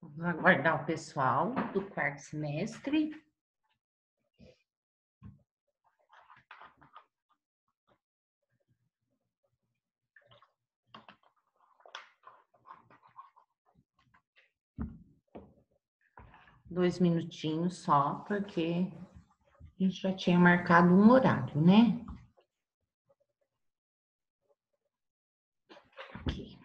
Vamos aguardar o pessoal do quarto semestre. Dois minutinhos só, porque a gente já tinha marcado um horário, né? Aqui.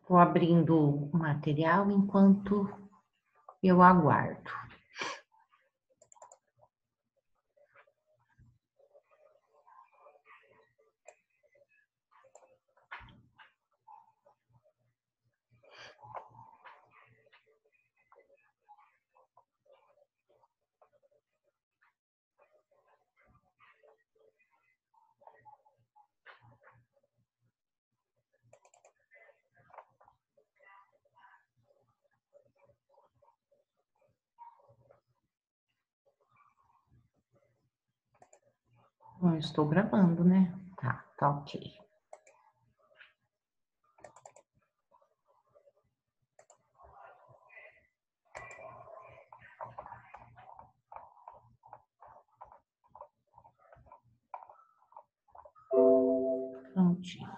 Vou abrindo o material enquanto eu aguardo. Não estou gravando, né? Tá ok. Prontinho.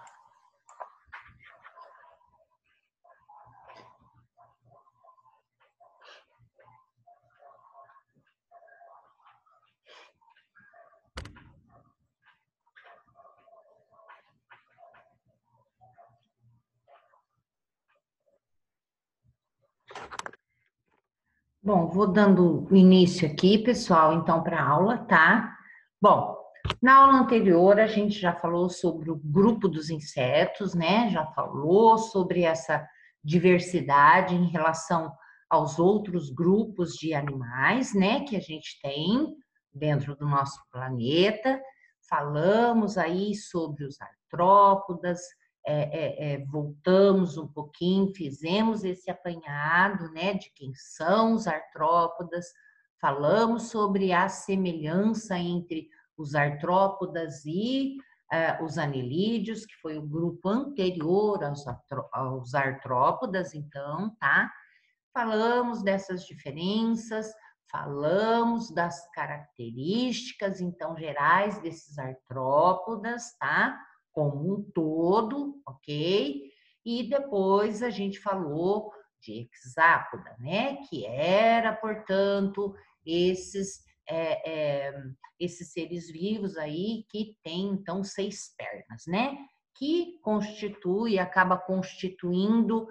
Bom, vou dando início aqui, pessoal, então, para a aula, tá? Bom, na aula anterior a gente já falou sobre o grupo dos insetos, né? Já falou sobre essa diversidade em relação aos outros grupos de animais, né? Que a gente tem dentro do nosso planeta. Falamos aí sobre os artrópodas, voltamos um pouquinho, fizemos esse apanhado, né, de quem são os artrópodas, falamos sobre a semelhança entre os artrópodas e os anelídeos, que foi o grupo anterior aos artrópodas, então, tá? Falamos dessas diferenças, falamos das características, então, gerais desses artrópodas, tá? Como um todo, ok? E depois a gente falou de hexápoda, né? Que era, portanto, esses seres vivos aí que têm, então, 6 pernas, né? Que acaba constituindo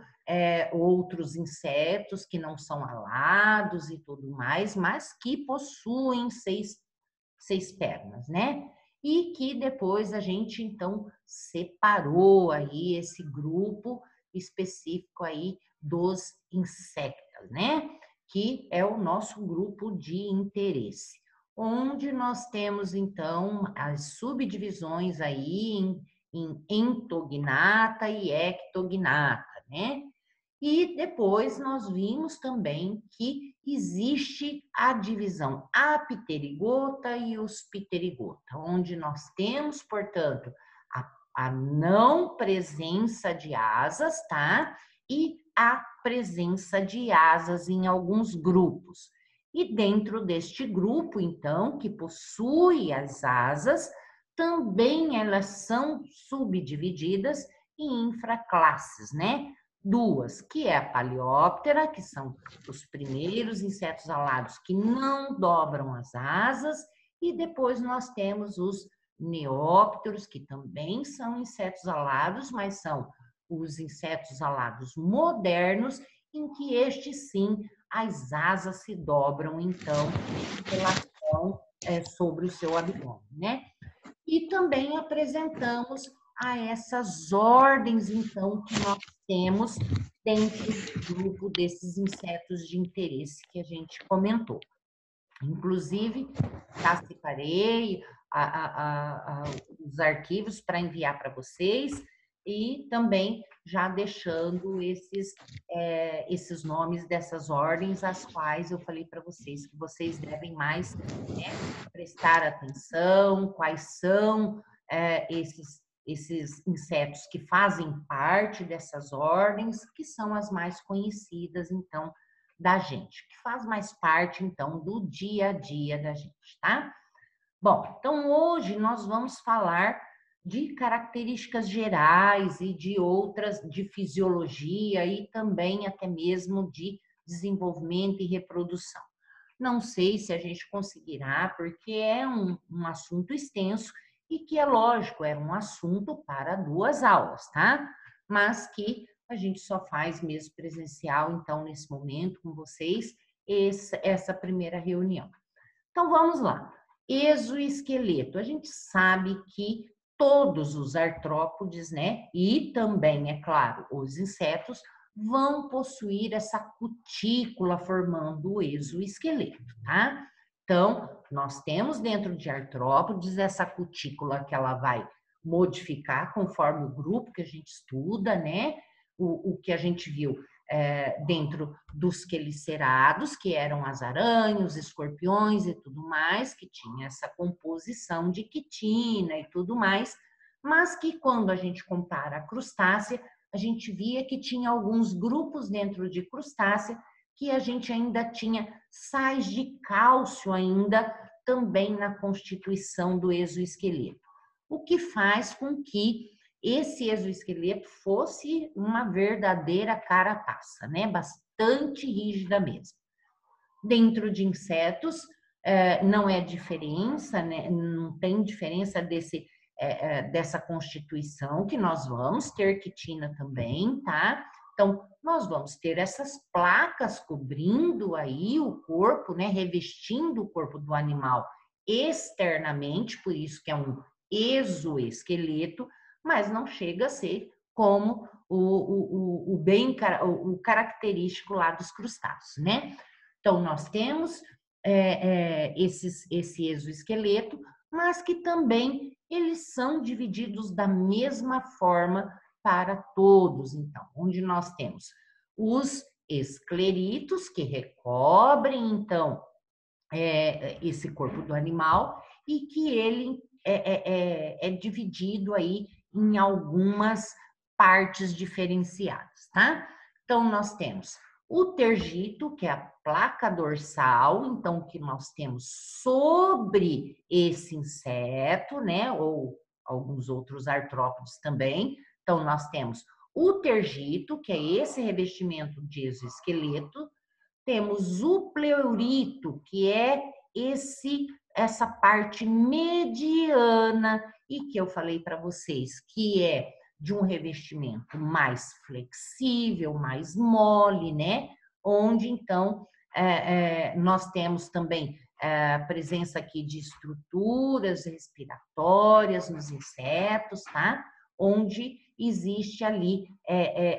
outros insetos que não são alados e tudo mais, mas que possuem seis pernas, né? E que depois a gente, então, separou aí esse grupo específico aí dos insetos, né? Que é o nosso grupo de interesse, onde nós temos, então, as subdivisões aí em entognata e ectognata, né? E depois nós vimos também que existe a divisão apterigota e os pterigota, onde nós temos, portanto, a não presença de asas, tá? E a presença de asas em alguns grupos. E dentro deste grupo, então, que possui as asas, também elas são subdivididas em infraclasses, né? Duas, que é a paleóptera, que são os primeiros insetos alados que não dobram as asas, e depois nós temos os neópteros, que também são insetos alados, mas são os insetos alados modernos, em que estes sim, as asas se dobram, então, em relação sobre o seu abdômen, né? E também apresentamos a essas ordens, então, que nós temos dentro do grupo desses insetos de interesse que a gente comentou. Inclusive, já separei os arquivos para enviar para vocês e também já deixando esses nomes dessas ordens, as quais eu falei para vocês que vocês devem mais, né, prestar atenção, quais são esses insetos que fazem parte dessas ordens, que são as mais conhecidas, então, da gente, que faz mais parte, então, do dia a dia da gente, tá? Bom, então hoje nós vamos falar de características gerais e de outras, de fisiologia e também até mesmo de desenvolvimento e reprodução. Não sei se a gente conseguirá, porque é um assunto extenso e que é lógico, é um assunto para 2 aulas, tá? Mas que a gente só faz mesmo presencial, então, nesse momento, com vocês, essa primeira reunião. Então, vamos lá. Exoesqueleto. A gente sabe que todos os artrópodes, né, e também, é claro, os insetos, vão possuir essa cutícula formando o exoesqueleto, tá? Então, nós temos dentro de artrópodes essa cutícula que ela vai modificar conforme o grupo que a gente estuda, né? O que a gente viu dentro dos quelicerados, que eram as aranhas, os escorpiões e tudo mais, que tinha essa composição de quitina e tudo mais, mas que quando a gente compara a crustácea, a gente via que tinha alguns grupos dentro de crustácea que a gente ainda tinha sais de cálcio ainda também na constituição do exoesqueleto, o que faz com que esse exoesqueleto fosse uma verdadeira carapaça, né? Bastante rígida mesmo. Dentro de insetos, não é diferença, né? Não tem diferença dessa constituição, que nós vamos ter quitina também, tá? Então, nós vamos ter essas placas cobrindo aí o corpo, né? Revestindo o corpo do animal externamente, por isso que é um exoesqueleto, mas não chega a ser como o característico lá dos crustáceos, né? Então, nós temos esse exoesqueleto, mas que também eles são divididos da mesma forma para todos, então, onde nós temos os escleritos, que recobrem, então, esse corpo do animal, e que ele é dividido aí em algumas partes diferenciadas, tá? Então, nós temos o tergito, que é a placa dorsal, então, que nós temos sobre esse inseto, né? Ou alguns outros artrópodes também. Então, nós temos o tergito, que é esse revestimento de exoesqueleto. Temos o pleurito, que é essa parte mediana e que eu falei para vocês, que é de um revestimento mais flexível, mais mole, né? Onde, então, nós temos também a presença aqui de estruturas respiratórias nos insetos, tá? Onde existe ali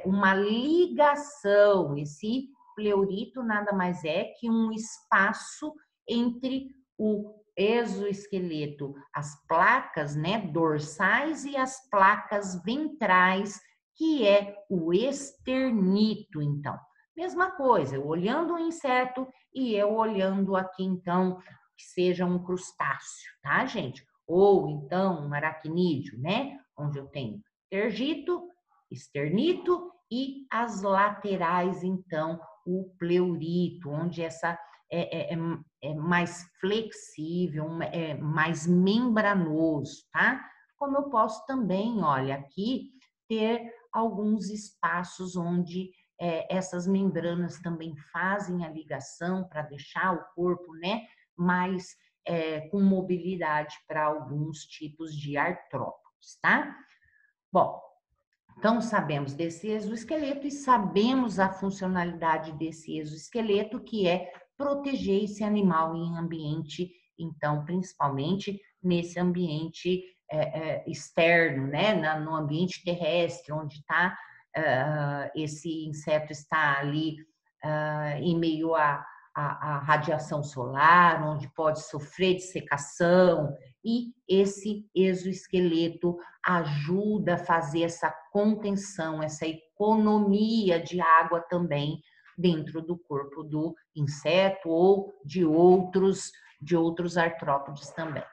uma ligação, esse pleurito nada mais é que um espaço entre o exoesqueleto, as placas, né, dorsais e as placas ventrais, que é o esternito, então. Mesma coisa, eu olhando o inseto e eu olhando aqui, então, que seja um crustáceo, tá, gente? Ou, então, um aracnídeo, né? Onde eu tenho tergito, esternito e as laterais, então, o pleurito, onde essa é mais flexível, é mais membranoso, tá? Como eu posso também, olha, aqui ter alguns espaços onde essas membranas também fazem a ligação para deixar o corpo, né, mais com mobilidade para alguns tipos de artrópodes, tá? Bom, então, sabemos desse exoesqueleto e sabemos a funcionalidade desse exoesqueleto, que é proteger esse animal em ambiente, então, principalmente nesse ambiente externo, né? No ambiente terrestre, onde está esse inseto está ali em meio à radiação solar, onde pode sofrer dissecação, e esse exoesqueleto ajuda a fazer essa contenção, essa economia de água também dentro do corpo do inseto ou de outros artrópodes também.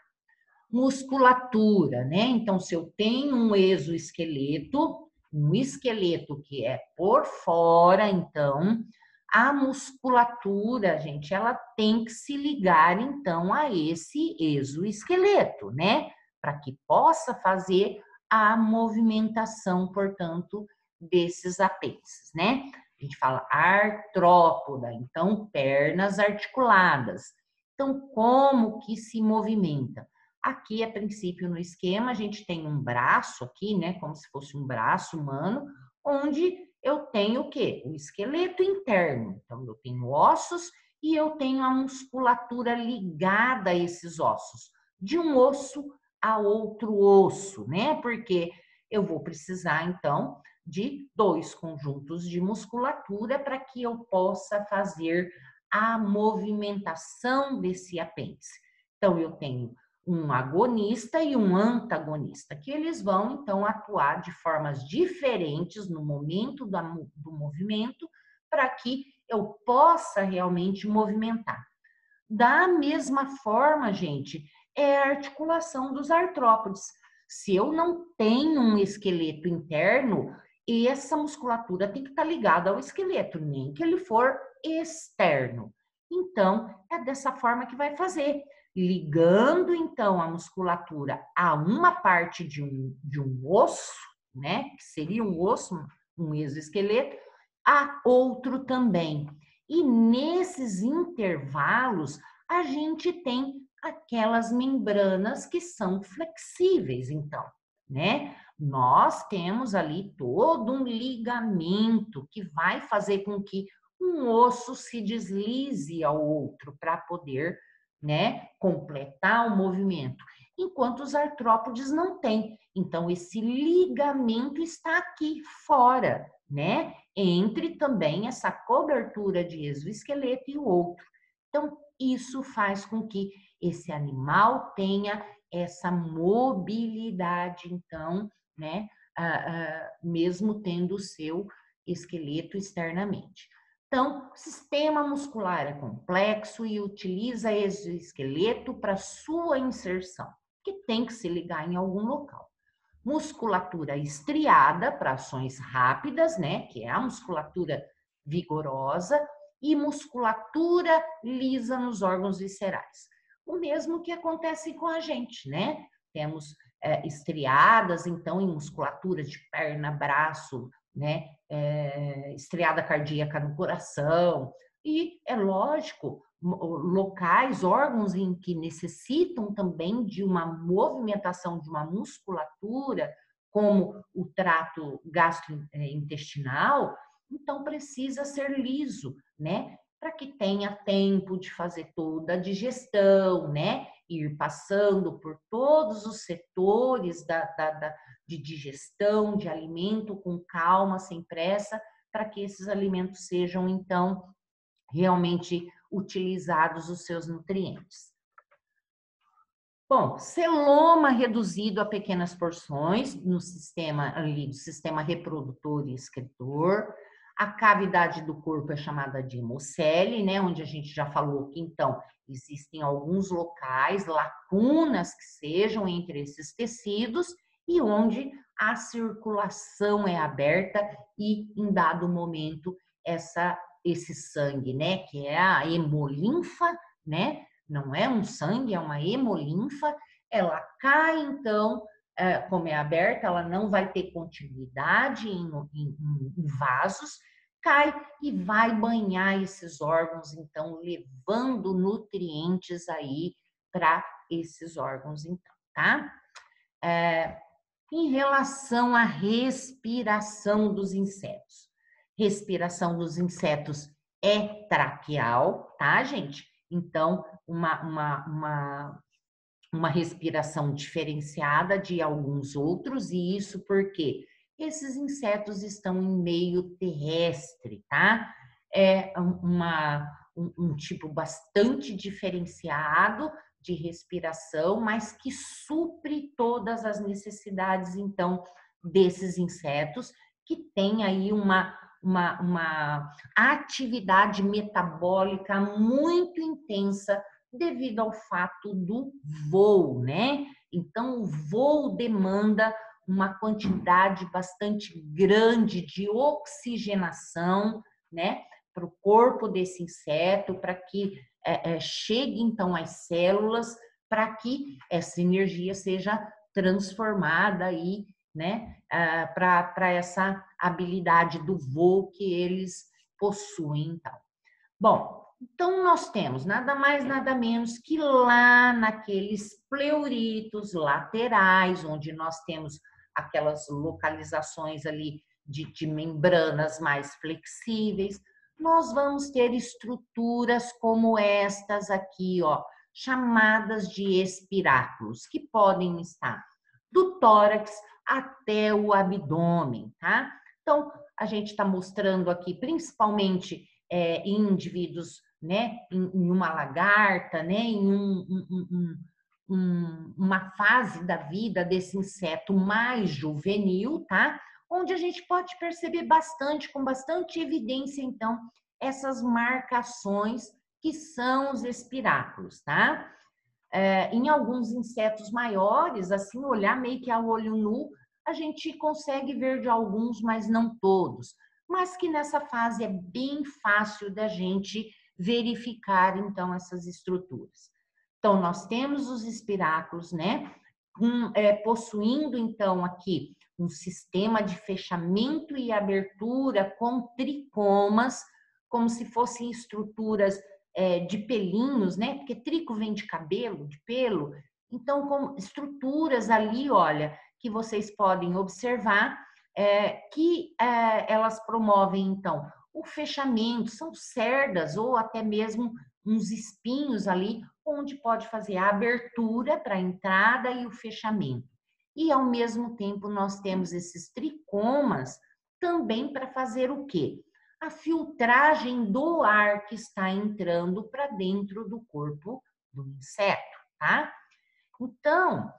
Musculatura, né? Então, se eu tenho um exoesqueleto, um esqueleto que é por fora, então, a musculatura, gente, ela tem que se ligar, então, a esse exoesqueleto, né? Para que possa fazer a movimentação, portanto, desses apêndices, né? A gente fala artrópoda, então, pernas articuladas. Então, como que se movimenta? Aqui, a princípio, no esquema, a gente tem um braço aqui, né? Como se fosse um braço humano, onde eu tenho o quê? O esqueleto interno. Então, eu tenho ossos e eu tenho a musculatura ligada a esses ossos, de um osso a outro osso, né? Porque eu vou precisar, então, de 2 conjuntos de musculatura para que eu possa fazer a movimentação desse apêndice. Então, eu tenho um agonista e um antagonista, que eles vão, então, atuar de formas diferentes no momento do movimento, para que eu possa realmente movimentar. Da mesma forma, gente, é a articulação dos artrópodes. Se eu não tenho um esqueleto interno, essa musculatura tem que estar ligada ao esqueleto, nem que ele for externo. Então, é dessa forma que vai fazer, ligando então a musculatura a uma parte de um osso, né, que seria um osso, um exoesqueleto, a outro também. E nesses intervalos, a gente tem aquelas membranas que são flexíveis, então, né? Nós temos ali todo um ligamento que vai fazer com que um osso se deslize ao outro para poder, né, completar o movimento, enquanto os artrópodes não têm. Então, esse ligamento está aqui fora, né? Entre também essa cobertura de exoesqueleto e o outro. Então, isso faz com que esse animal tenha essa mobilidade, então, né? Mesmo tendo o seu esqueleto externamente. Então, o sistema muscular é complexo e utiliza exoesqueleto para sua inserção, que tem que se ligar em algum local. Musculatura estriada para ações rápidas, né? Que é a musculatura vigorosa, e musculatura lisa nos órgãos viscerais. O mesmo que acontece com a gente, né? Temos estriadas, então, em musculatura de perna, braço, né? Estriada cardíaca no coração. E é lógico, locais, órgãos em que necessitam também de uma movimentação de uma musculatura, como o trato gastrointestinal, então precisa ser liso, né? Para que tenha tempo de fazer toda a digestão, né? Ir passando por todos os setores de digestão, de alimento com calma, sem pressa, para que esses alimentos sejam, então, realmente utilizados os seus nutrientes. Bom, celoma reduzido a pequenas porções no sistema ali, do sistema reprodutor e excretor. A cavidade do corpo é chamada de hemocele, né? Onde a gente já falou que, então, existem alguns locais, lacunas que sejam entre esses tecidos e onde a circulação é aberta e, em dado momento, esse sangue, né? Que é a hemolinfa, né? Não é um sangue, é uma hemolinfa, ela cai, então, como é aberta, ela não vai ter continuidade em vasos, cai e vai banhar esses órgãos, então, levando nutrientes aí para esses órgãos, então, tá? Em relação à respiração dos insetos. Respiração dos insetos é traqueal, tá, gente? Então, uma respiração diferenciada de alguns outros, e isso porque esses insetos estão em meio terrestre, tá? É um tipo bastante diferenciado de respiração, mas que supre todas as necessidades, então, desses insetos, que tem aí uma atividade metabólica muito intensa devido ao fato do voo, né? Então, o voo demanda uma quantidade bastante grande de oxigenação, né? Para o corpo desse inseto, para que chegue então às células, para que essa energia seja transformada aí, né? Para essa habilidade do voo que eles possuem, então. Bom, então nós temos nada mais, nada menos que lá naqueles pleuritos laterais, onde nós temos aquelas localizações ali de membranas mais flexíveis, nós vamos ter estruturas como estas aqui, ó, chamadas de espiráculos, que podem estar do tórax até o abdômen, tá? Então, a gente está mostrando aqui principalmente em indivíduos, né, em uma lagarta, né, em uma fase da vida desse inseto mais juvenil, tá? Onde a gente pode perceber bastante, com bastante evidência, então, essas marcações que são os espiráculos, tá? Em alguns insetos maiores, assim, olhar meio que a olho nu, a gente consegue ver de alguns, mas não todos. Mas que nessa fase é bem fácil da gente verificar, então, essas estruturas. Então, nós temos os espiráculos, né? Possuindo, então, aqui um sistema de fechamento e abertura com tricomas, como se fossem estruturas de pelinhos, né? Porque trico vem de cabelo, de pelo. Então, com estruturas ali, olha, que vocês podem observar, que elas promovem, então, o fechamento, são cerdas ou até mesmo uns espinhos ali, onde pode fazer a abertura para a entrada e o fechamento. E, ao mesmo tempo, nós temos esses tricomas também para fazer o quê? A filtragem do ar que está entrando para dentro do corpo do inseto, tá? Então,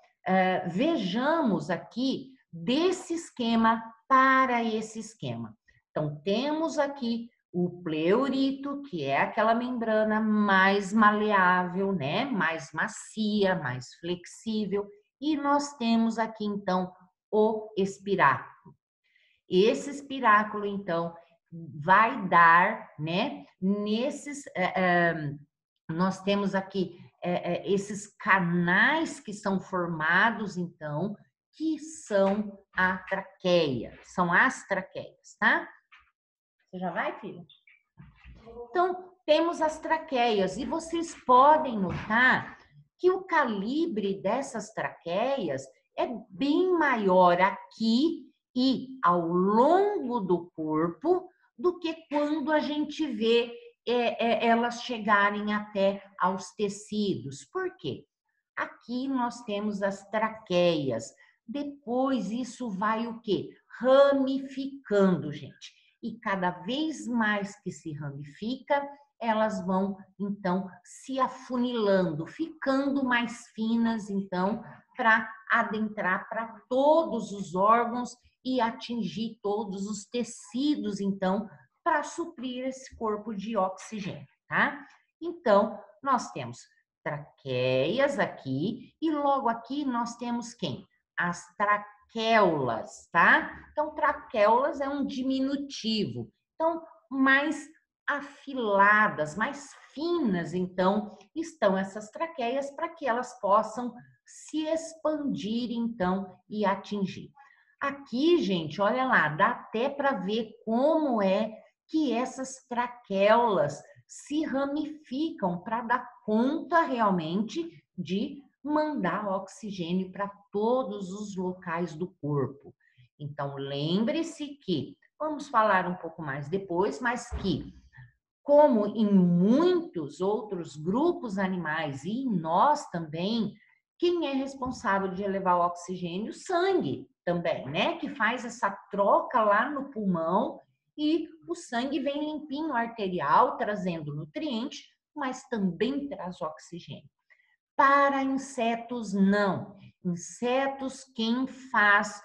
vejamos aqui desse esquema para esse esquema. Então, temos aqui o pleurito, que é aquela membrana mais maleável, né? Mais macia, mais flexível. E nós temos aqui, então, o espiráculo. Esse espiráculo, então, vai dar, né? Nós temos aqui esses canais que são formados, então, que são a traqueia, são as traqueias, tá? Você já vai, filha? Então, temos as traqueias, e vocês podem notar que o calibre dessas traqueias é bem maior aqui e ao longo do corpo do que quando a gente vê elas chegarem até aos tecidos. Por quê? Aqui nós temos as traqueias. Depois isso vai o quê? Ramificando, gente. E cada vez mais que se ramifica, elas vão, então, se afunilando, ficando mais finas, então, para adentrar para todos os órgãos e atingir todos os tecidos, então, para suprir esse corpo de oxigênio, tá? Então, nós temos traqueias aqui e logo aqui nós temos quem? As traqueulas, tá? Então, traqueulas é um diminutivo. Então, mais afiladas, mais finas, então, estão essas traqueias para que elas possam se expandir, então, e atingir. Aqui, gente, olha lá, dá até para ver como é que essas traqueulas se ramificam para dar conta realmente de mandar oxigênio para todos os locais do corpo. Então, lembre-se que, vamos falar um pouco mais depois, mas que, como em muitos outros grupos animais e em nós também, Quem é responsável de levar o oxigênio? O sangue também, né? Que faz essa troca lá no pulmão e o sangue vem limpinho arterial, trazendo nutrientes, mas também traz oxigênio. Para insetos, não. Insetos, quem faz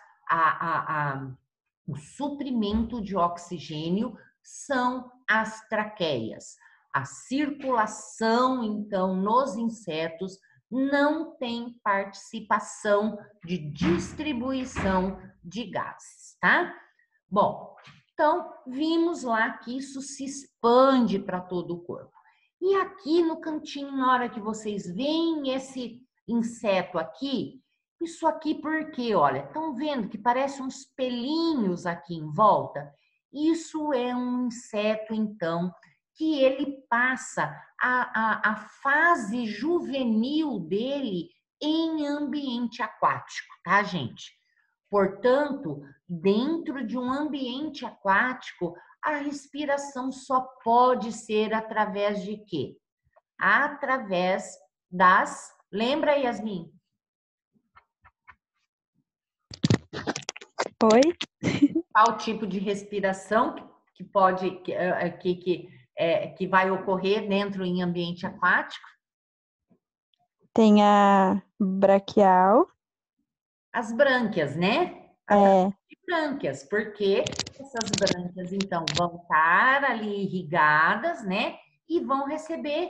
o suprimento de oxigênio são as traqueias. A circulação, então, nos insetos não tem participação de distribuição de gases, tá? Bom, então, vimos lá que isso se expande para todo o corpo. E aqui no cantinho, na hora que vocês veem esse inseto aqui, isso aqui porque, olha, estão vendo que parece uns pelinhos aqui em volta? Isso é um inseto, então, que ele passa a fase juvenil dele em ambiente aquático, tá, gente? Portanto, dentro de um ambiente aquático, a respiração só pode ser através de quê? Através das... Lembra, Yasmin? Oi? Qual tipo de respiração que pode que vai ocorrer dentro em ambiente aquático? Tem a braquial. As brânquias, né? Através de brânquias, porque essas brânquias, então, vão estar ali irrigadas, né? E vão receber,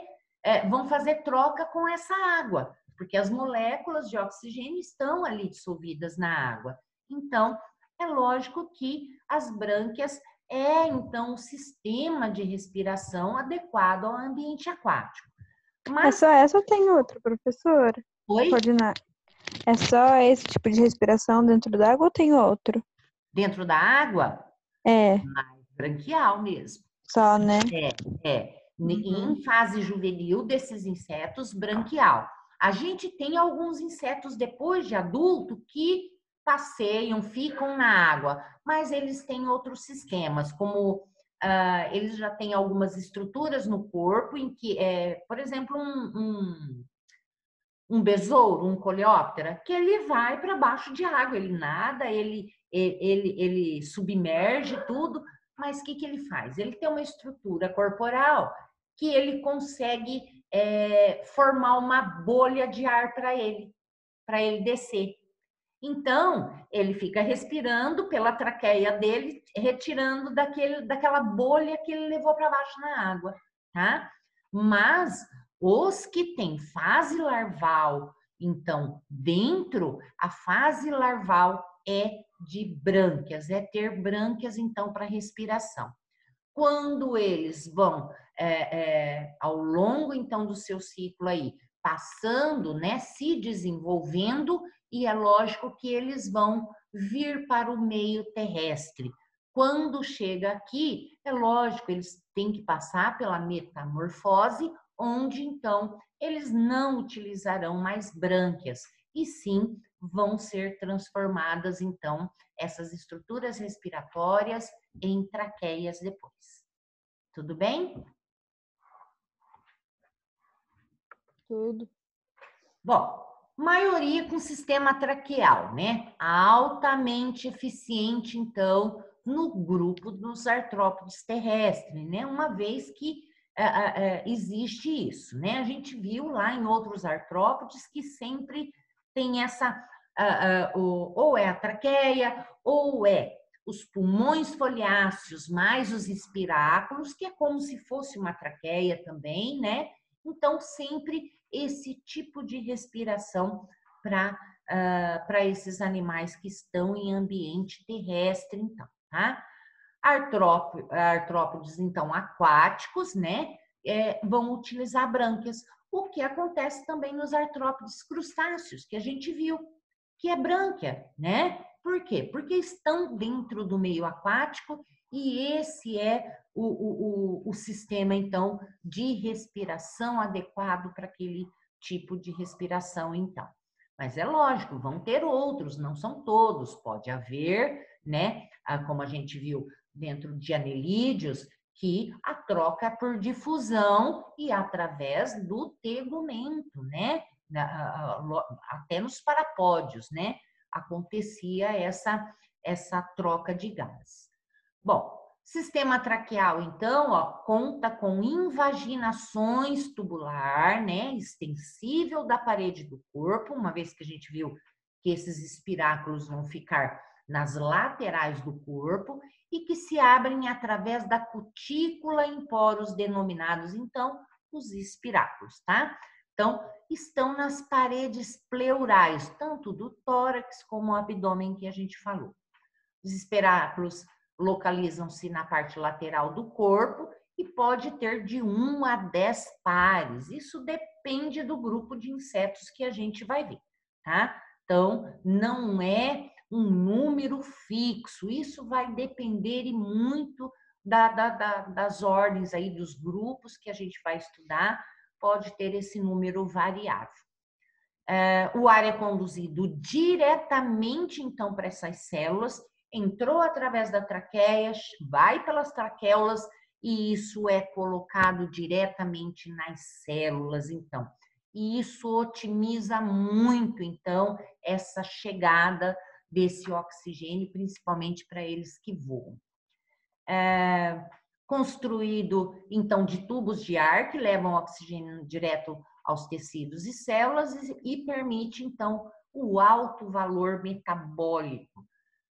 vão fazer troca com essa água, porque as moléculas de oxigênio estão ali dissolvidas na água. Então, é lógico que as brânquias então, um sistema de respiração adequado ao ambiente aquático. É só essa ou tem outra, professora? Oi? Coordenar. É só esse tipo de respiração dentro d'água ou tem outro? Dentro da água, É, mais branquial mesmo. só, né? Em fase juvenil desses insetos, branquial. A gente tem alguns insetos depois de adulto que passeiam, ficam na água, mas eles têm outros sistemas, como eles já têm algumas estruturas no corpo em que, por exemplo, um besouro, um coleóptera, que ele vai para baixo de água, ele nada, ele submerge tudo, mas o que ele faz? Ele tem uma estrutura corporal que ele consegue formar uma bolha de ar para ele descer. Então, ele fica respirando pela traqueia dele, retirando daquela bolha que ele levou para baixo na água, tá? Mas os que têm fase larval, então, dentro, a fase larval é de brânquias, é ter brânquias, então, para respiração. Quando eles vão, ao longo, então, do seu ciclo aí, passando, né, se desenvolvendo, e é lógico que eles vão vir para o meio terrestre. Quando chega aqui, é lógico, eles têm que passar pela metamorfose, onde então eles não utilizarão mais brânquias, e sim vão ser transformadas então essas estruturas respiratórias em traqueias depois. Tudo bem? Tudo. Bom, maioria com sistema traqueal, né? Altamente eficiente, então, no grupo dos artrópodes terrestres, né? Uma vez que existe isso, né? A gente viu lá em outros artrópodes que sempre tem essa, ou é a traqueia, ou é os pulmões foliáceos mais os espiráculos, que é como se fosse uma traqueia também, né? Então, sempre esse tipo de respiração para esses animais que estão em ambiente terrestre, então, tá? Artrópodes, então, aquáticos, né? Vão utilizar brânquias. O que acontece também nos artrópodes crustáceos, que a gente viu, que é brânquia, né? Por quê? Porque estão dentro do meio aquático e esse é o sistema, então, de respiração adequado para aquele tipo de respiração, então. Mas é lógico, vão ter outros, não são todos. Pode haver, né? Como a gente viu dentro de anelídeos, que a troca é por difusão e através do tegumento, né? até nos parapódios, né? Acontecia essa troca de gás. Bom, sistema traqueal, então, ó, conta com invaginações tubular, né? Extensível da parede do corpo, uma vez que a gente viu que esses espiráculos vão ficar nas laterais do corpo e que se abrem através da cutícula em poros denominados, então, os espiráculos, tá? Então, estão nas paredes pleurais, tanto do tórax como o abdômen que a gente falou. Os espiráculos localizam-se na parte lateral do corpo e pode ter de 1 a 10 pares. Isso depende do grupo de insetos que a gente vai ver, tá? Então, não é um número fixo. Isso vai depender muito das ordens aí, dos grupos que a gente vai estudar. Pode ter esse número variável. O ar é conduzido diretamente, então, para essas células, entrou através da traqueia, vai pelas traquéolas e isso é colocado diretamente nas células, então. E isso otimiza muito, então, essa chegada desse oxigênio, principalmente para eles que voam. Construído, então, de tubos de ar que levam oxigênio direto aos tecidos e células e permite, então, o alto valor metabólico.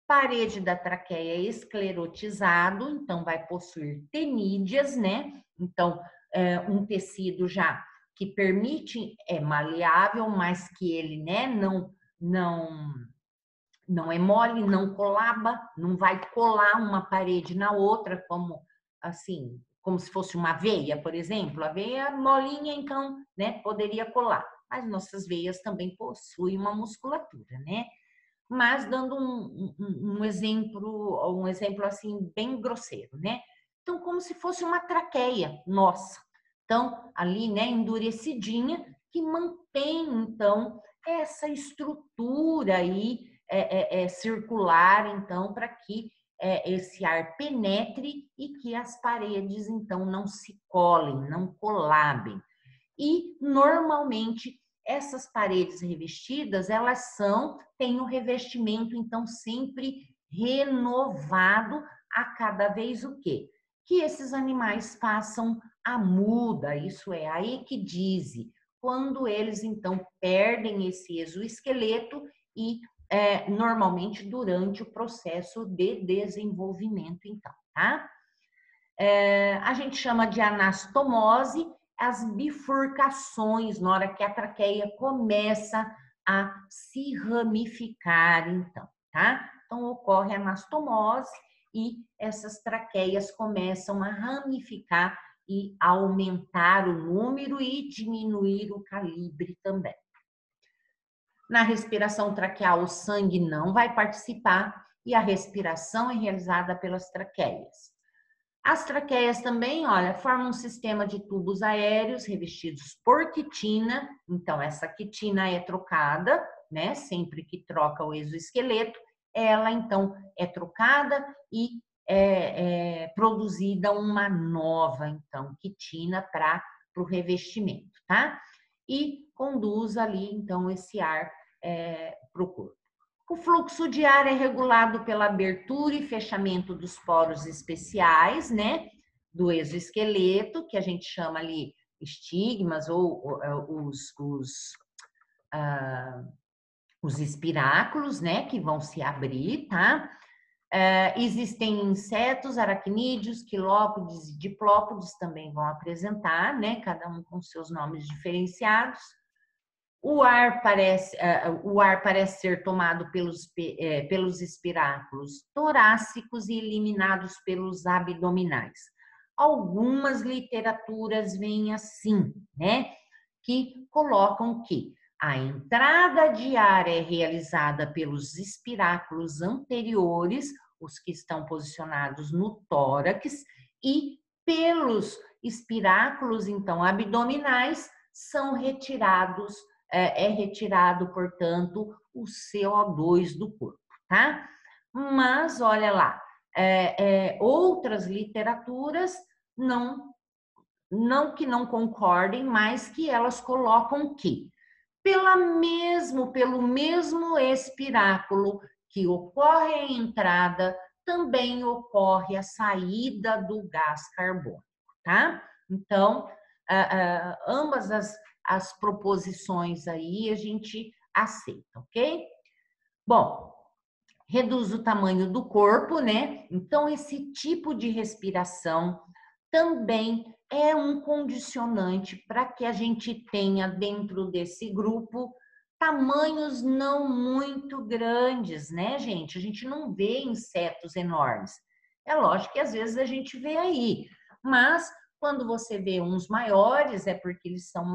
Parede da traqueia esclerotizado, então vai possuir tenídeas, né? Então, um tecido já que permite, é maleável, mas que ele, né, não é mole, não colaba, não vai colar uma parede na outra, como assim, como se fosse uma veia, por exemplo. A veia molinha, então, né, poderia colar. Mas nossas veias também possuem uma musculatura, né? Mas dando um exemplo assim bem grosseiro, né? Então, como se fosse uma traqueia nossa. Então, ali, né, endurecidinha, que mantém, então, essa estrutura aí circular, então, para que esse ar penetre e que as paredes, então, não se colem, não colabem. E, normalmente, essas paredes revestidas, elas têm um revestimento, então, sempre renovado a cada vez o quê? Que esses animais façam a muda, isso é, a equidise, quando eles, então, perdem esse exoesqueleto e, normalmente, durante o processo de desenvolvimento, então, tá? A gente chama de anastomose, as bifurcações, na hora que a traqueia começa a se ramificar, então, tá? Então, ocorre a anastomose e essas traqueias começam a ramificar e aumentar o número e diminuir o calibre também. Na respiração traqueal, o sangue não vai participar e a respiração é realizada pelas traqueias. As traqueias também, olha, formam um sistema de tubos aéreos revestidos por quitina. Então, essa quitina é trocada, né? Sempre que troca o exoesqueleto, ela, então, é trocada e é produzida uma nova, então, quitina para o revestimento, tá? E conduz ali, então, esse ar para o corpo. O fluxo de ar é regulado pela abertura e fechamento dos poros especiais, né? Do exoesqueleto, que a gente chama ali estigmas ou os espiráculos, né? Que vão se abrir, tá? Existem insetos, aracnídeos, quilópodes e diplópodes também vão apresentar, né? Cada um com seus nomes diferenciados. O ar parece ser tomado pelos espiráculos torácicos e eliminados pelos abdominais. Algumas literaturas vêm assim, né? Que colocam que a entrada de ar é realizada pelos espiráculos anteriores, os que estão posicionados no tórax, e pelos espiráculos, então, abdominais, são retirados retirado, portanto, o CO2 do corpo, tá? Mas, olha lá, outras literaturas não que não concordem, mas que elas colocam que, Pelo mesmo espiráculo que ocorre a entrada, também ocorre a saída do gás carbônico, tá? Então, ambas as proposições aí a gente aceita, ok? Bom, reduz o tamanho do corpo, né? Então, esse tipo de respiração também é um condicionante para que a gente tenha dentro desse grupo tamanhos não muito grandes, né, gente? A gente não vê insetos enormes. É lógico que às vezes a gente vê aí, mas quando você vê uns maiores é porque eles são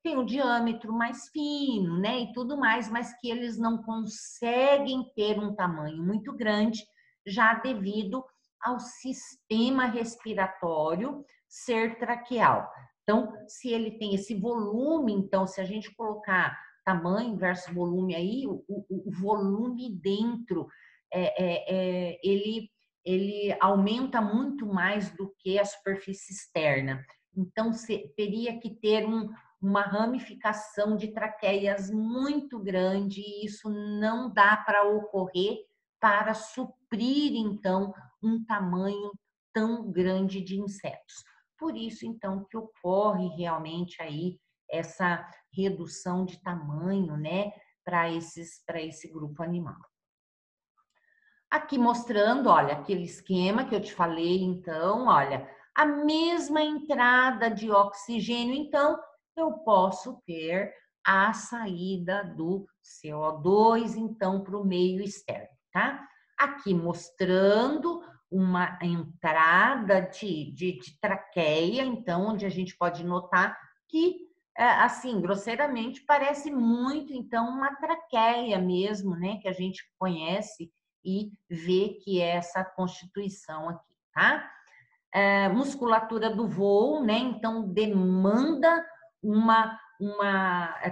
tem um diâmetro mais fino, né, e tudo mais, mas que eles não conseguem ter um tamanho muito grande, já devido ao sistema respiratório ser traqueal. Então, se ele tem esse volume, então, se a gente colocar tamanho versus volume aí, o volume dentro, ele aumenta muito mais do que a superfície externa. Então, teria que ter uma ramificação de traqueias muito grande e isso não dá para ocorrer para suprir, então, um tamanho tão grande de insetos. Por isso, então, que ocorre realmente aí essa redução de tamanho, né, para esse grupo animal. Aqui mostrando, olha, aquele esquema que eu te falei, então, olha, a mesma entrada de oxigênio, então, eu posso ter a saída do CO2, então, para o meio externo, tá? Aqui mostrando uma entrada de traqueia, então, onde a gente pode notar que, assim, grosseiramente, parece muito, então, uma traqueia mesmo, né, que a gente conhece e vê que é essa constituição aqui, tá? Musculatura do voo, né? Então, demanda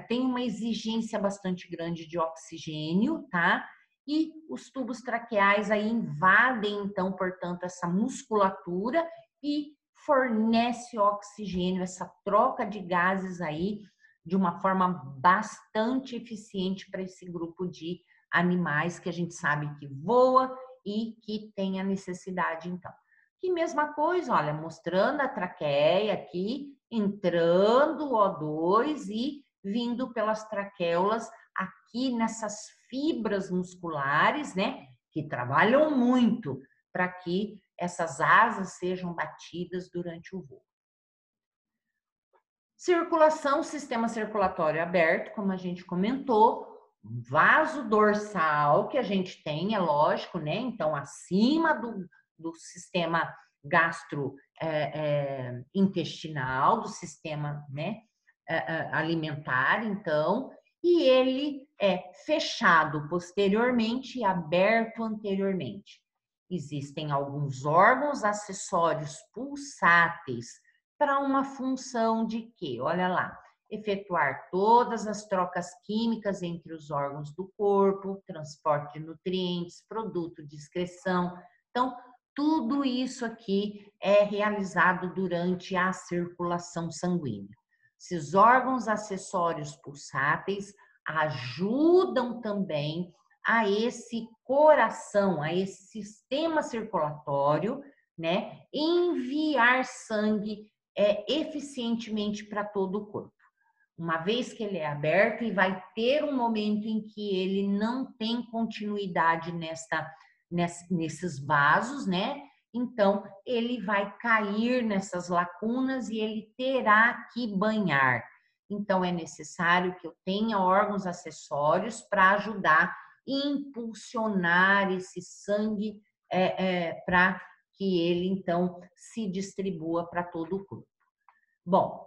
tem uma exigência bastante grande de oxigênio, tá? E os tubos traqueais aí invadem, então, portanto, essa musculatura e fornece oxigênio, essa troca de gases aí de uma forma bastante eficiente para esse grupo de animais que a gente sabe que voa e que tem a necessidade, então. Que mesma coisa, olha, mostrando a traqueia aqui, entrando o O2 e vindo pelas traquéolas aqui nessas fibras musculares, né, que trabalham muito para que essas asas sejam batidas durante o voo. Circulação, sistema circulatório aberto, como a gente comentou, vaso dorsal que a gente tem, é lógico, né? Então, acima do sistema gastrointestinal, do sistema, né, alimentar, então, e ele é fechado posteriormente e aberto anteriormente. Existem alguns órgãos acessórios pulsáteis para uma função de quê? Olha lá, efetuar todas as trocas químicas entre os órgãos do corpo, transporte de nutrientes, produto de excreção. Então, tudo isso aqui é realizado durante a circulação sanguínea. Esses órgãos acessórios pulsáteis ajudam também a esse coração, a esse sistema circulatório, né, enviar sangue eficientemente para todo o corpo. Uma vez que ele é aberto e vai ter um momento em que ele não tem continuidade nesses vasos, né? Então, ele vai cair nessas lacunas e ele terá que banhar. Então, é necessário que eu tenha órgãos acessórios para ajudar a impulsionar esse sangue para que ele, então, se distribua para todo o corpo. Bom,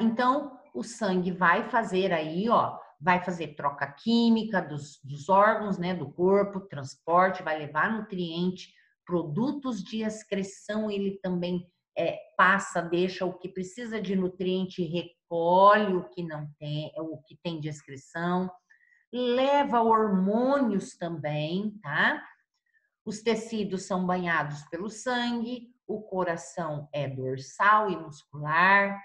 então, o sangue vai fazer aí, ó, vai fazer troca química dos órgãos, né, do corpo, transporte, vai levar nutriente, produtos de excreção, ele também passa, deixa o que precisa de nutriente, recolhe o que não tem, o que tem de excreção, leva hormônios também, tá? Os tecidos são banhados pelo sangue, o coração é dorsal e muscular,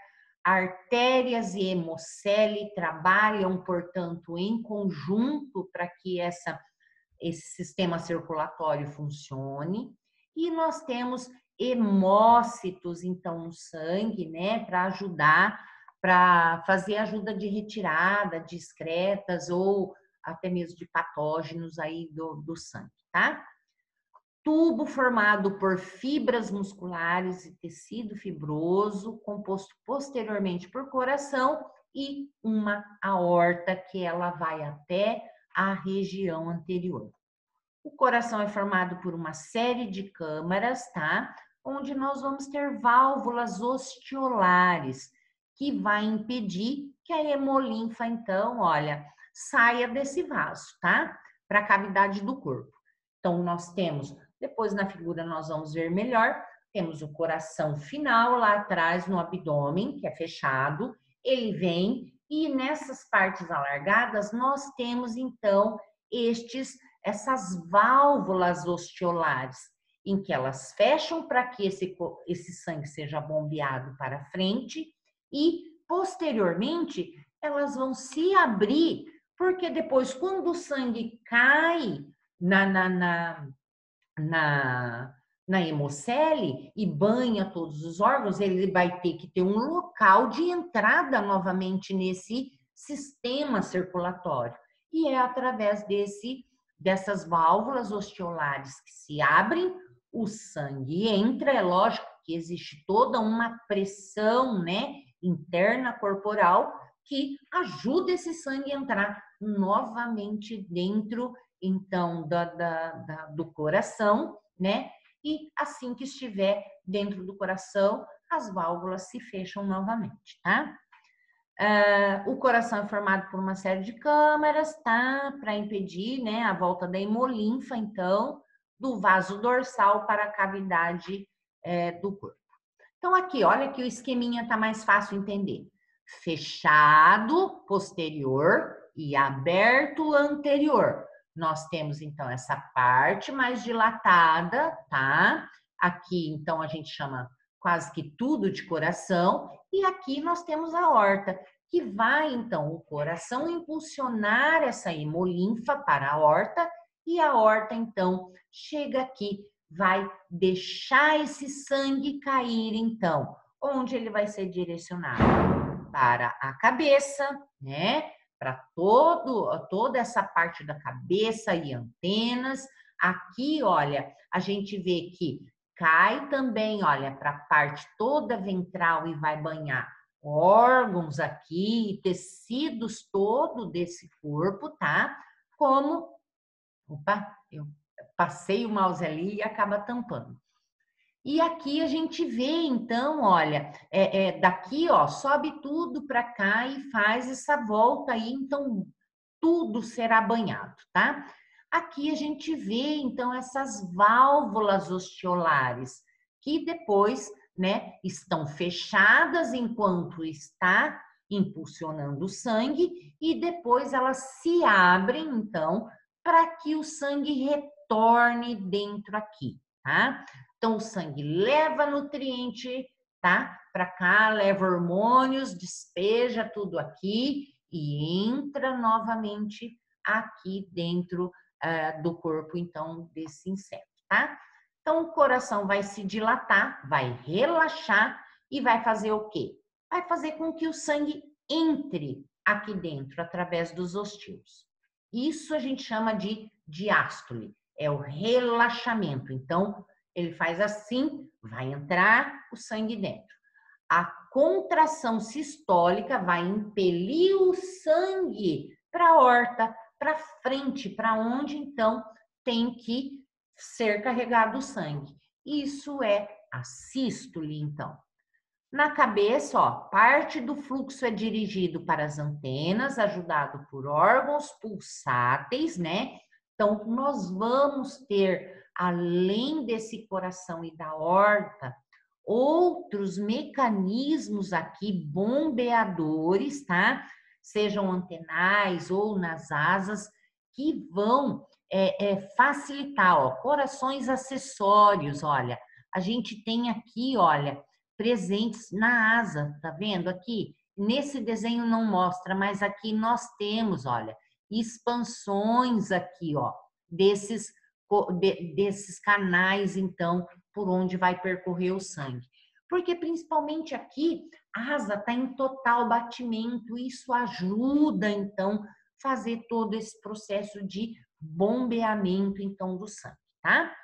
Artérias e hemocele trabalham, portanto, em conjunto para que esse sistema circulatório funcione. E nós temos hemócitos, então, no sangue, né, para ajudar, para fazer ajuda de retirada de excretas ou até mesmo de patógenos aí do sangue, tá? Tubo formado por fibras musculares e tecido fibroso, composto posteriormente por coração e uma aorta que ela vai até a região anterior. O coração é formado por uma série de câmaras, tá? Onde nós vamos ter válvulas osteolares, que vai impedir que a hemolinfa, então, olha, saia desse vaso, tá? Para a cavidade do corpo. Então, nós temos, depois na figura nós vamos ver melhor, temos o coração final lá atrás no abdômen, que é fechado, ele vem e nessas partes alargadas nós temos, então, essas válvulas osteolares, em que elas fecham para que esse sangue seja bombeado para frente e, posteriormente, elas vão se abrir, porque depois, quando o sangue cai na hemocele e banha todos os órgãos, ele vai ter que ter um local de entrada novamente nesse sistema circulatório. E é através dessas válvulas osteolares que se abrem, o sangue entra, é lógico que existe toda uma pressão, né, interna corporal que ajuda esse sangue a entrar novamente dentro, então, do coração, né? E assim que estiver dentro do coração, as válvulas se fecham novamente, tá? O coração é formado por uma série de câmaras, tá? Para impedir, né, a volta da hemolinfa, então, do vaso dorsal para a cavidade do corpo. Então, aqui, olha que o esqueminha tá mais fácil entender. Fechado posterior e aberto anterior. Nós temos, então, essa parte mais dilatada, tá? Aqui, então, a gente chama quase que tudo de coração. E aqui nós temos a aorta, que vai, então, o coração impulsionar essa hemolinfa para a aorta. E a aorta, então, chega aqui, vai deixar esse sangue cair, então, onde ele vai ser direcionado? Para a cabeça, né? Para toda essa parte da cabeça e antenas. Aqui, olha, a gente vê que cai também, olha, para a parte toda ventral e vai banhar órgãos aqui, tecidos todo desse corpo, tá? Como, opa, eu passei o mouse ali e acaba tampando. E aqui a gente vê, então, olha, daqui, ó, sobe tudo para cá e faz essa volta aí, então tudo será banhado, tá? Aqui a gente vê, então, essas válvulas osteolares, que depois, né, estão fechadas enquanto está impulsionando o sangue e depois elas se abrem, então, para que o sangue retorne dentro aqui, tá? Então, o sangue leva nutriente, tá? Para cá, leva hormônios, despeja tudo aqui e entra novamente aqui dentro do corpo, então, desse inseto, tá? Então, o coração vai se dilatar, vai relaxar e vai fazer o quê? Vai fazer com que o sangue entre aqui dentro, através dos ostíolos. Isso a gente chama de diástole, é o relaxamento. Então, ele faz assim, vai entrar o sangue dentro. A contração sistólica vai impelir o sangue para a aorta, para frente, para onde então tem que ser carregado o sangue. Isso é a sístole, então. Na cabeça, ó, parte do fluxo é dirigido para as antenas, ajudado por órgãos pulsáteis, né? Então, nós vamos ter, além desse coração e da aorta, outros mecanismos aqui bombeadores, tá? Sejam antenais ou nas asas, que vão facilitar, ó, corações acessórios, olha. A gente tem aqui, olha, presentes na asa, tá vendo aqui? Nesse desenho não mostra, mas aqui nós temos, olha, expansões aqui, ó, desses canais, então, por onde vai percorrer o sangue. Porque principalmente aqui, a asa está em total batimento, isso ajuda, então, fazer todo esse processo de bombeamento, então, do sangue, tá?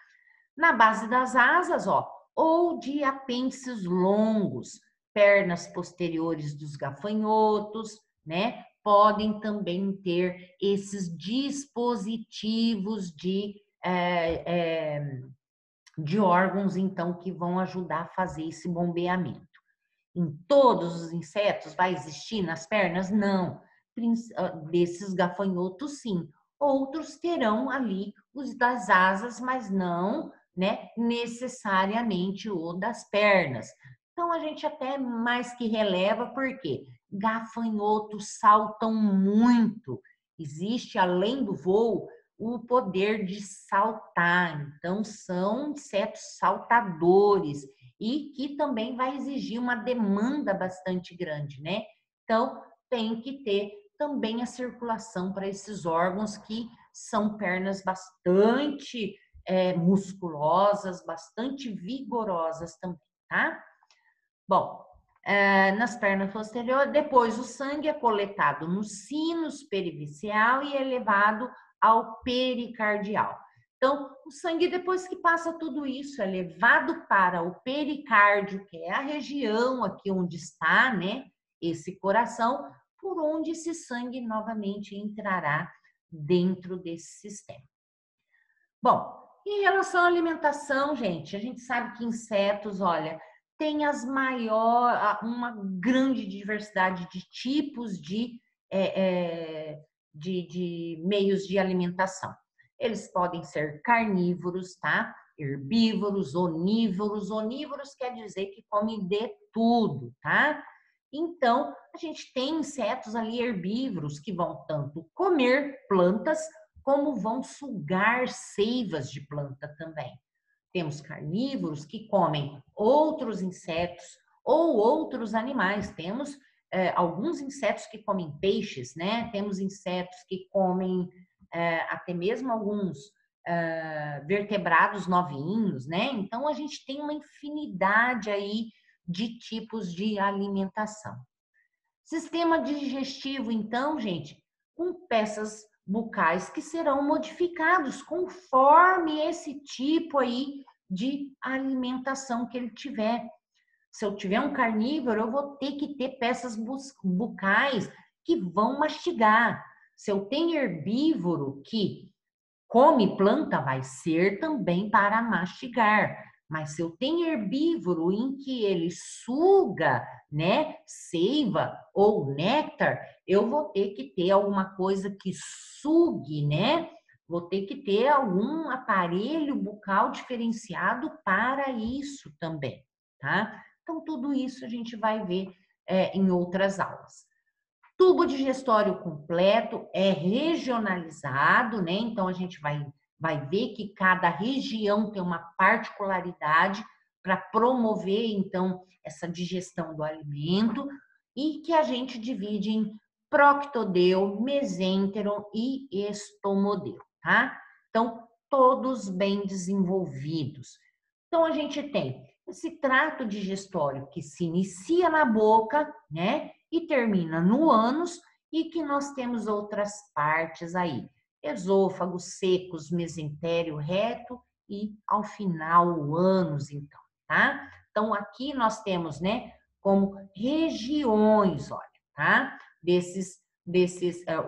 Na base das asas, ó, ou de apêndices longos, pernas posteriores dos gafanhotos, né? Podem também ter esses dispositivos de órgãos, então, que vão ajudar a fazer esse bombeamento. Em todos os insetos vai existir nas pernas? Não. Desses gafanhotos, sim. Outros terão ali os das asas, mas não, né, necessariamente o das pernas. Então, a gente até mais que releva, porque gafanhotos saltam muito. Existe, além do voo, o poder de saltar. Então, são insetos saltadores e que também vai exigir uma demanda bastante grande, né? Então, tem que ter também a circulação para esses órgãos que são pernas bastante musculosas, bastante vigorosas também, tá? Bom, nas pernas posteriores, depois o sangue é coletado no sinus perivisceral e é levado ao pericardial. Então, o sangue, depois que passa tudo isso, é levado para o pericárdio, que é a região aqui onde está, né, esse coração, por onde esse sangue novamente entrará dentro desse sistema. Bom, em relação à alimentação, gente, a gente sabe que insetos, olha, tem uma grande diversidade de tipos de meios de alimentação. Eles podem ser carnívoros, tá? Herbívoros, onívoros. Onívoros quer dizer que come de tudo, tá? Então, a gente tem insetos ali herbívoros que vão tanto comer plantas como vão sugar seivas de planta também. Temos carnívoros que comem outros insetos ou outros animais. Temos alguns insetos que comem peixes, né? Temos insetos que comem até mesmo alguns vertebrados novinhos, né? Então, a gente tem uma infinidade aí de tipos de alimentação. Sistema digestivo, então, gente, com peças bucais que serão modificados conforme esse tipo aí de alimentação que ele tiver. Se eu tiver um carnívoro, eu vou ter que ter peças bucais que vão mastigar. Se eu tenho herbívoro que come planta, vai ser também para mastigar. Mas se eu tenho herbívoro em que ele suga, né, seiva ou néctar, eu vou ter que ter alguma coisa que sugue, né? Vou ter que ter algum aparelho bucal diferenciado para isso também, tá? Então, tudo isso a gente vai ver em outras aulas. Tubo digestório completo é regionalizado, né? Então, a gente vai ver que cada região tem uma particularidade para promover, então, essa digestão do alimento e que a gente divide em proctodeu, mesêntero e estomodeu, tá? Então, todos bem desenvolvidos. Então, a gente tem esse trato digestório que se inicia na boca, né? E termina no ânus, e que nós temos outras partes aí, esôfago, secos, mesentério, reto e ao final o ânus, então, tá? Então aqui nós temos, né, como regiões, olha, tá?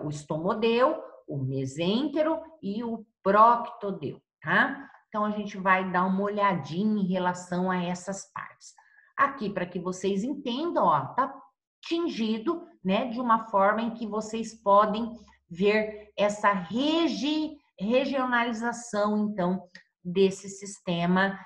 O estomodeu, o mesêntero e o proctodeu, tá? Então a gente vai dar uma olhadinha em relação a essas partes. Aqui, para que vocês entendam, ó, tá tingido, né, de uma forma em que vocês podem ver essa regionalização, então, desse sistema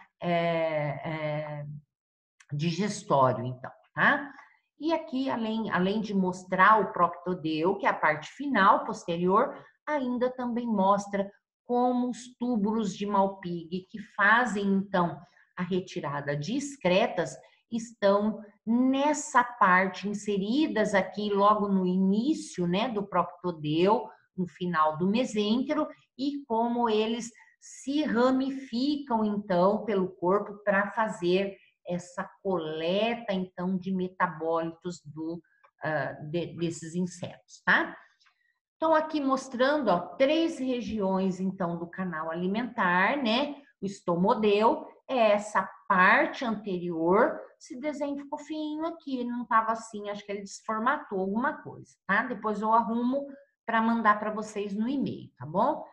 digestório, então, tá? E aqui, além de mostrar o proctodeu, que é a parte final, posterior, ainda também mostra como os túbulos de Malpighi, que fazem, então, a retirada de excretas, estão nessa parte, inseridas aqui logo no início, né, do proctodeu, no final do mesêntero, e como eles se ramificam, então, pelo corpo para fazer essa coleta, então, de metabólitos desses insetos, tá? Então, aqui mostrando, ó, 3 regiões, então, do canal alimentar, né? O estomodeu é essa parte anterior. Esse desenho ficou feinho aqui, ele não estava assim, acho que ele desformatou alguma coisa, tá? Depois eu arrumo para mandar para vocês no e-mail, tá bom?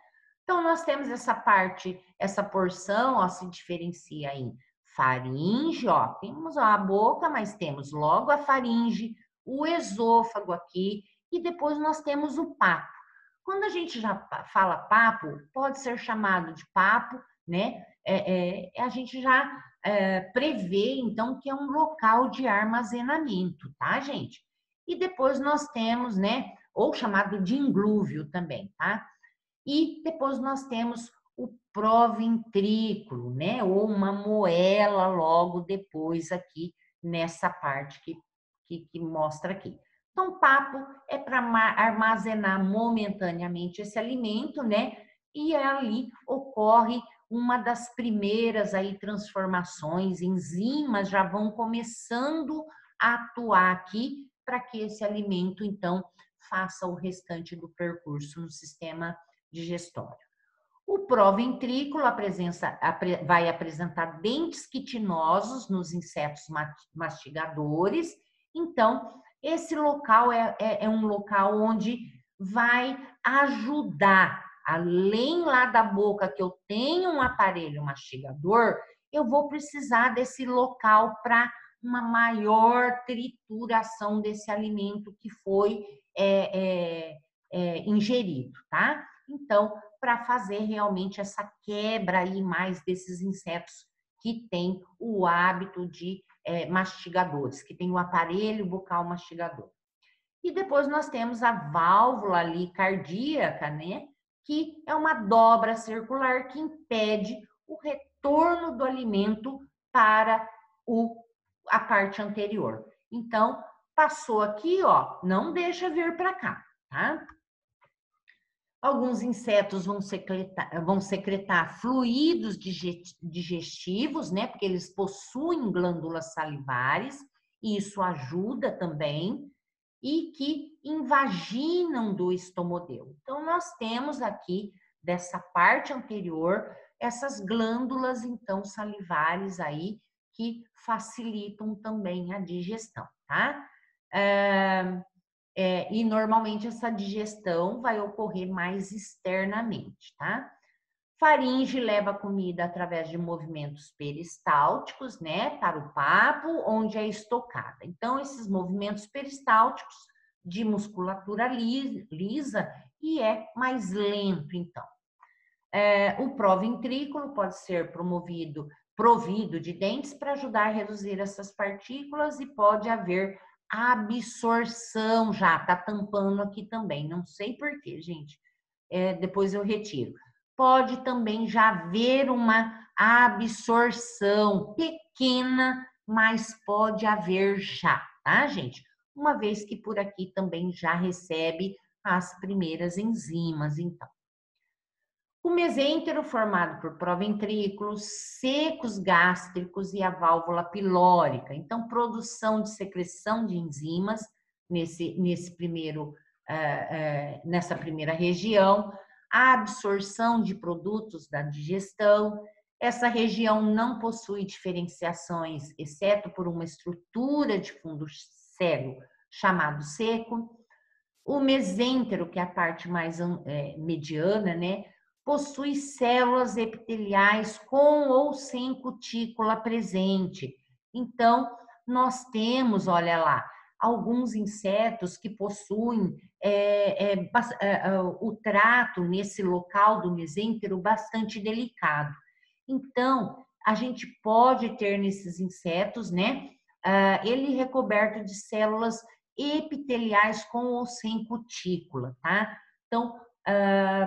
Então, nós temos essa parte, essa porção, ó, se diferencia em faringe, ó, temos ó, a boca, mas temos logo a faringe, o esôfago aqui, e depois nós temos o papo. Quando a gente já fala papo, pode ser chamado de papo, né? A gente já prevê, então, que é um local de armazenamento, tá, gente? E depois nós temos, né, ou chamado de inglúvio também, tá? E depois nós temos o proventrículo, né? Ou uma moela logo depois aqui nessa parte que mostra aqui. Então, papo é para armazenar momentaneamente esse alimento, né? E ali ocorre uma das primeiras aí transformações, enzimas já vão começando a atuar aqui para que esse alimento, então, faça o restante do percurso no sistema digestório. O proventrículo vai apresentar dentes quitinosos nos insetos mastigadores. Então, esse local é um local onde vai ajudar, além lá da boca que eu tenho um aparelho mastigador, eu vou precisar desse local para uma maior trituração desse alimento que foi ingerido, tá? Então, para fazer realmente essa quebra aí mais desses insetos que têm o hábito de mastigadores, que tem o aparelho bucal mastigador. E depois nós temos a válvula ali cardíaca, né? Que é uma dobra circular que impede o retorno do alimento para a parte anterior. Então, passou aqui, ó, não deixa vir para cá, tá? Alguns insetos vão secretar fluidos digestivos, né? Porque eles possuem glândulas salivares, e isso ajuda também, e que invaginam do estomodeu. Então, nós temos aqui, dessa parte anterior, essas glândulas, então, salivares aí, que facilitam também a digestão, tá? E normalmente essa digestão vai ocorrer mais externamente, tá? Faringe leva a comida através de movimentos peristálticos, né, para o papo, onde é estocada. Então, esses movimentos peristálticos de musculatura lisa e é mais lento, então. O proventrículo pode ser provido de dentes para ajudar a reduzir essas partículas e pode haver absorção já, tá tampando aqui também, não sei por quê, gente, depois eu retiro. Pode também já haver uma absorção pequena, mas pode haver já, tá, gente? Uma vez que por aqui também já recebe as primeiras enzimas, então. O mesêntero formado por proventrículos, secos gástricos e a válvula pilórica. Então, produção de secreção de enzimas nessa primeira região, a absorção de produtos da digestão. Essa região não possui diferenciações, exceto por uma estrutura de fundo cego chamado seco. O mesêntero, que é a parte mais mediana, né? Possui células epiteliais com ou sem cutícula presente. Então, nós temos, olha lá, alguns insetos que possuem o trato nesse local do mesêntero bastante delicado. Então, a gente pode ter nesses insetos, né, ele recoberto de células epiteliais com ou sem cutícula, tá? Então,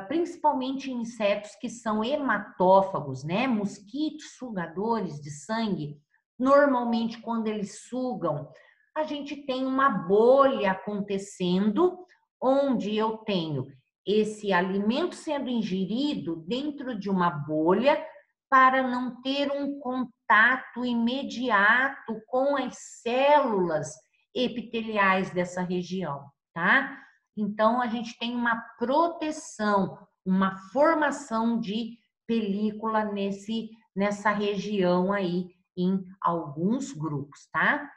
principalmente em insetos que são hematófagos, né? Mosquitos sugadores de sangue, Normalmente, quando eles sugam, a gente tem uma bolha acontecendo, onde eu tenho esse alimento sendo ingerido dentro de uma bolha para não ter um contato imediato com as células epiteliais dessa região, tá? Então, a gente tem uma proteção, uma formação de película nessa região aí, em alguns grupos, tá?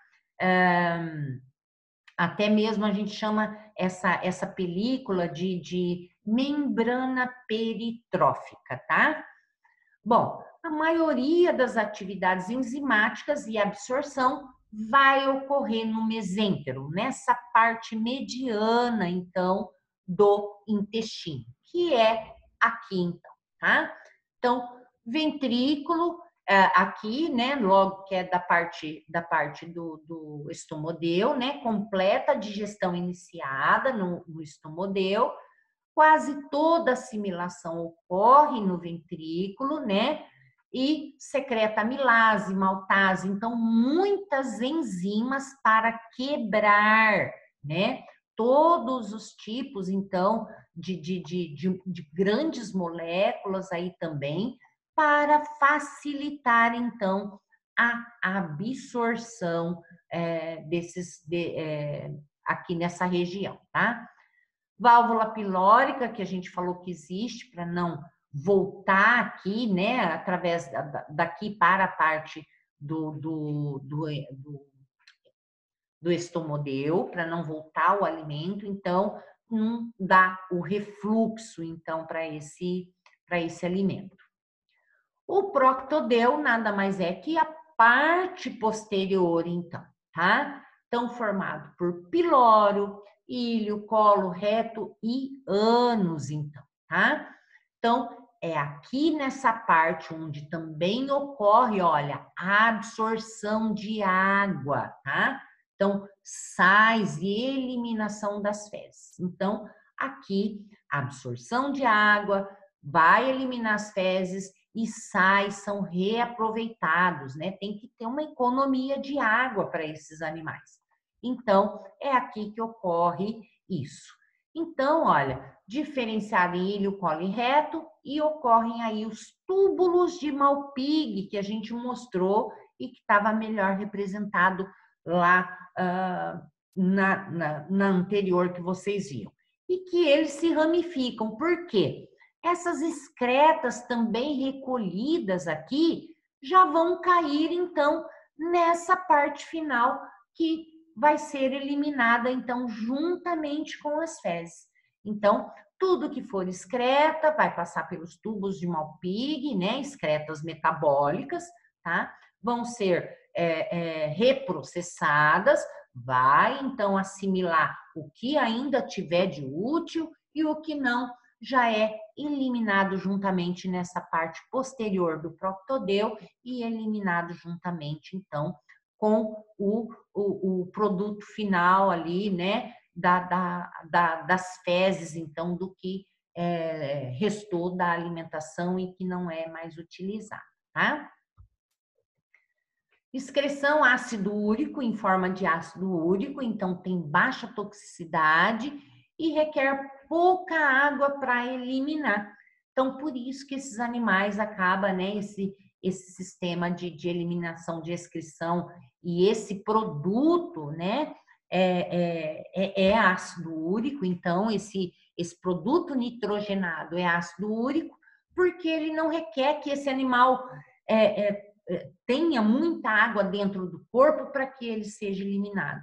Até mesmo a gente chama essa película de membrana peritrófica, tá? Bom, a maioria das atividades enzimáticas e absorção vai ocorrer no mesêntero, nessa parte mediana, então, do intestino, que é aqui, então, tá? Então, ventrículo, aqui, né, logo que é da parte do estomodeu, né, completa a digestão iniciada no estomodeu, quase toda assimilação ocorre no ventrículo, né, e secreta amilase, maltase, então muitas enzimas para quebrar, né, todos os tipos, então, de grandes moléculas aí também, para facilitar, então, a absorção aqui nessa região, tá? Válvula pilórica, que a gente falou que existe, para não voltar aqui, né, através daqui para a parte do estomodeu, para não voltar o alimento, então, não dá o refluxo, então, para esse alimento. O proctodeu nada mais é que a parte posterior, então, tá? Então, formado por pilório, íleo, colo, reto e ânus, então, tá? Então, é aqui nessa parte onde também ocorre, olha, a absorção de água, tá? Então, sais e eliminação das fezes. Então, aqui, absorção de água, vai eliminar as fezes e sais são reaproveitados, né? Tem que ter uma economia de água para esses animais. Então, é aqui que ocorre isso. Então, olha, diferenciar ilho, colo e reto, e ocorrem aí os túbulos de Malpighi, que a gente mostrou e que estava melhor representado lá na anterior que vocês viam. E que eles se ramificam. Por quê? Essas excretas também recolhidas aqui já vão cair, então, nessa parte final que vai ser eliminada, então, juntamente com as fezes. Então, tudo que for excreta vai passar pelos tubos de Malpighi, né? Excretas metabólicas, tá? Vão ser reprocessadas, vai, então, assimilar o que ainda tiver de útil e o que não já é eliminado juntamente nessa parte posterior do proctodeu e eliminado juntamente, então, com o produto final ali, né, das fezes, então, do que restou da alimentação e que não é mais utilizado, tá? Excreção ácido úrico em forma de ácido úrico, então tem baixa toxicidade e requer pouca água para eliminar. Então, por isso que esses animais acabam, né, esse sistema de eliminação, de excreção e esse produto, né, é ácido úrico. Então, esse produto nitrogenado é ácido úrico, porque ele não requer que esse animal tenha muita água dentro do corpo para que ele seja eliminado.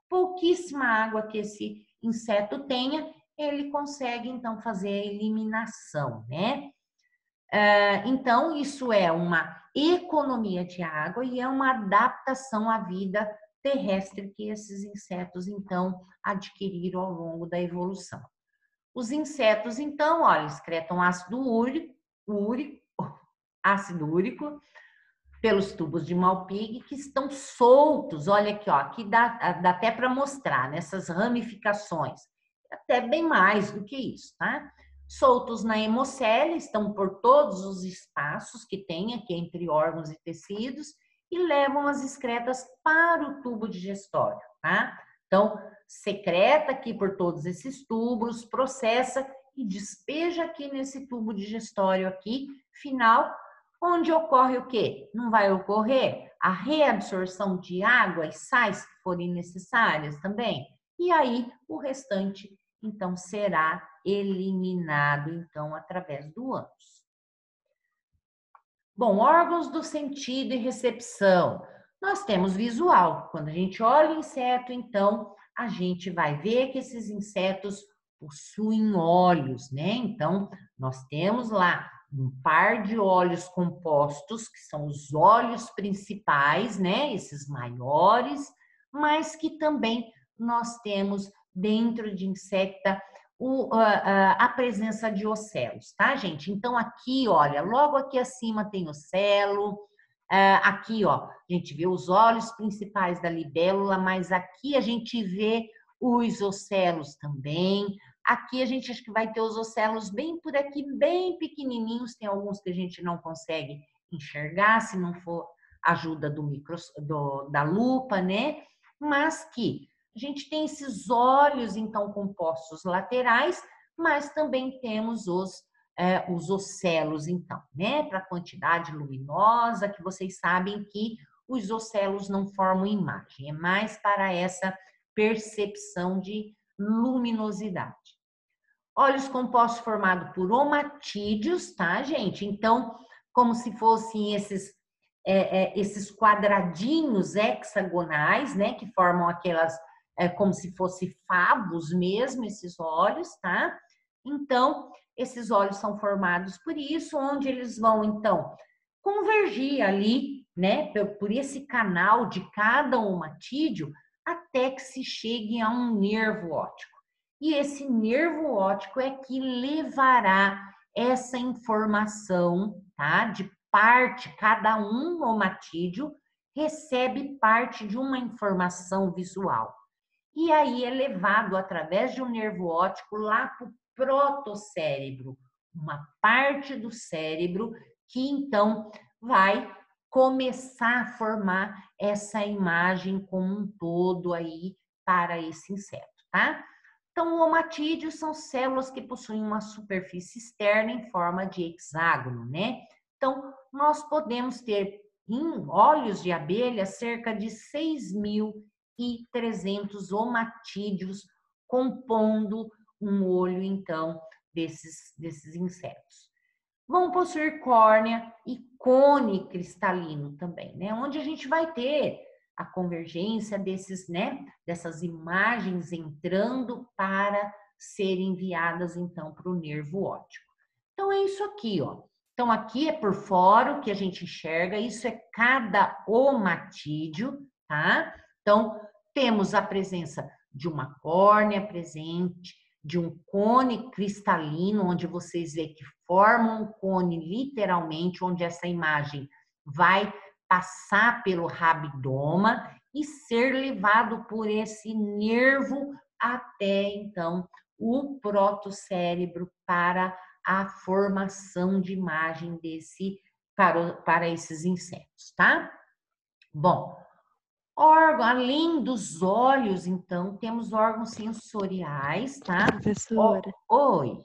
Pouquíssima água que esse inseto tenha, ele consegue, então, fazer a eliminação, né? Então, isso é uma economia de água e é uma adaptação à vida terrestre que esses insetos, então, adquiriram ao longo da evolução. Os insetos, então, olha, excretam ácido úrico pelos tubos de Malpighi que estão soltos. Olha aqui, ó, aqui dá até para mostrar nessas ramificações, até bem mais do que isso, tá? Soltos na hemocele, estão por todos os espaços que tem aqui entre órgãos e tecidos e levam as excretas para o tubo digestório, tá? Então, secreta aqui por todos esses tubos, processa e despeja aqui nesse tubo digestório aqui, final, onde ocorre o quê? Não vai ocorrer a reabsorção de água e sais que forem necessárias também? E aí, o restante, então, será eliminado, então, através do ânus. Bom, órgãos do sentido e recepção. Nós temos visual. Quando a gente olha o inseto, então, a gente vai ver que esses insetos possuem olhos, né? Então, nós temos lá um par de olhos compostos, que são os olhos principais, né? Esses maiores, mas que também nós temos dentro de insecta a presença de ocelos, tá, gente? Então, aqui, olha, logo aqui acima tem ocelo, aqui, ó, a gente vê os olhos principais da libélula, mas aqui a gente vê os ocelos também. Aqui a gente acho que vai ter os ocelos bem por aqui, bem pequenininhos, tem alguns que a gente não consegue enxergar, se não for ajuda da lupa, né? Mas que a gente tem esses olhos, então, compostos laterais, mas também temos os ocelos, então, né? Para a quantidade luminosa, que vocês sabem que os ocelos não formam imagem, é mais para essa percepção de luminosidade. Olhos compostos formados por omatídeos, tá, gente? Então, como se fossem esses quadradinhos hexagonais, né? Que formam aquelas, como se fossem favos mesmo, esses olhos, tá? Então, esses olhos são formados por isso, onde eles vão, então, convergir ali, né? Por esse canal de cada omatídeo, até que se chegue a um nervo óptico. E esse nervo óptico é que levará essa informação, tá? De parte, cada um omatídeo recebe parte de uma informação visual. E aí é levado através de um nervo óptico lá para o protocérebro, uma parte do cérebro que então vai começar a formar essa imagem como um todo aí para esse inseto, tá? Então, omatídeos são células que possuem uma superfície externa em forma de hexágono, né? Então, nós podemos ter em olhos de abelha cerca de 6.300 omatídeos compondo um olho, então, desses insetos. Vão possuir córnea e cone cristalino também, né? Onde a gente vai ter a convergência dessas imagens entrando para serem enviadas, então, para o nervo óptico. Então, é isso aqui, ó. Então, aqui é por fora o que a gente enxerga, isso é cada omatídeo, tá? Então, temos a presença de uma córnea presente, de um cone cristalino, onde vocês veem que forma um cone literalmente, onde essa imagem vai passar pelo rabidoma e ser levado por esse nervo até, então, o protocérebro para a formação de imagem para esses insetos, tá? Bom, órgão, além dos olhos, então, temos órgãos sensoriais, tá? Professora, Oi,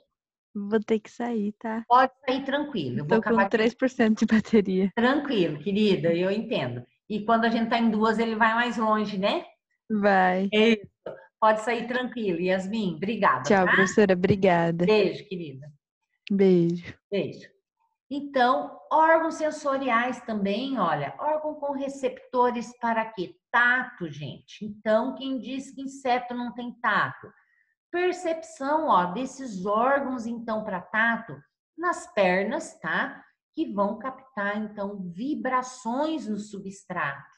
vou ter que sair, tá? pode sair tranquilo. Eu vou Tô com acabar 3% de bateria. tranquilo, querida, eu entendo. E quando a gente tá em duas, ele vai mais longe, né? Vai. É isso. Pode sair tranquilo, Yasmin. Obrigada, Tchau, tá? professora. Obrigada. Beijo, querida. Beijo. Beijo. Então, órgãos sensoriais também, olha, órgão com receptores para quê? Tato, gente. Então, quem diz que inseto não tem tato? Percepção, ó, desses órgãos, então, para tato, nas pernas, tá? Que vão captar, então, vibrações no substrato.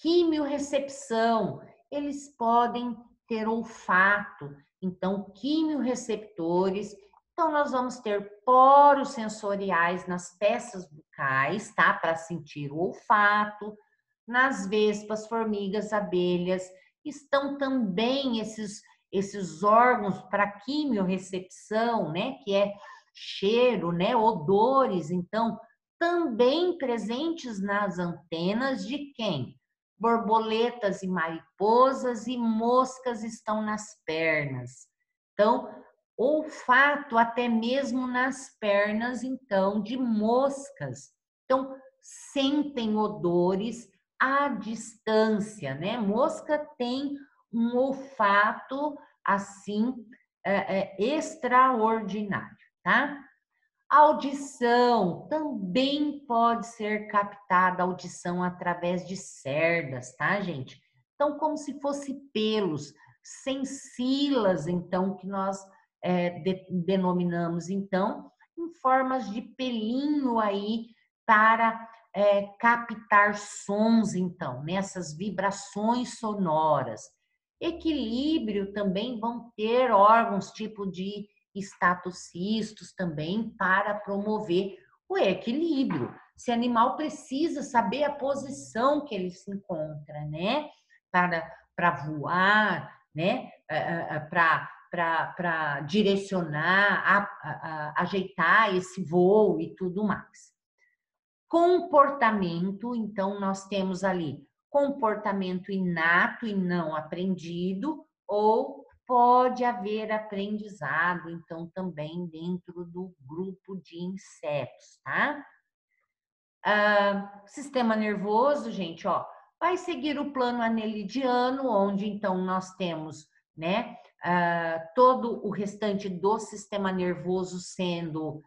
Quimiorrecepção, eles podem ter olfato, então, quimiorreceptores. Então, nós vamos ter poros sensoriais nas peças bucais, tá? Para sentir o olfato. Nas vespas, formigas, abelhas, estão também esses órgãos para quimiorrecepção, né? Que é cheiro, né? Odores. Então, também presentes nas antenas de quem? Borboletas e mariposas e moscas estão nas pernas. Então, olfato até mesmo nas pernas, então, de moscas. Então, sentem odores à distância, né? Mosca tem um olfato, assim, extraordinário, tá? Audição também pode ser captada, audição através de cerdas, tá, gente? Então, como se fosse pelos, sensilas, então, que nós denominamos, então, em formas de pelinho aí para captar sons, então, nessas vibrações sonoras. Equilíbrio também vão ter órgãos tipo de estatocistos também para promover o equilíbrio. Esse animal precisa saber a posição que ele se encontra, né? Para voar, né? Para direcionar, ajeitar esse voo e tudo mais. Comportamento, então, nós temos ali comportamento inato e não aprendido, ou pode haver aprendizado, então, também dentro do grupo de insetos, tá? Sistema nervoso, gente, ó, vai seguir o plano anelidiano, onde, então, nós temos, né, todo o restante do sistema nervoso sendo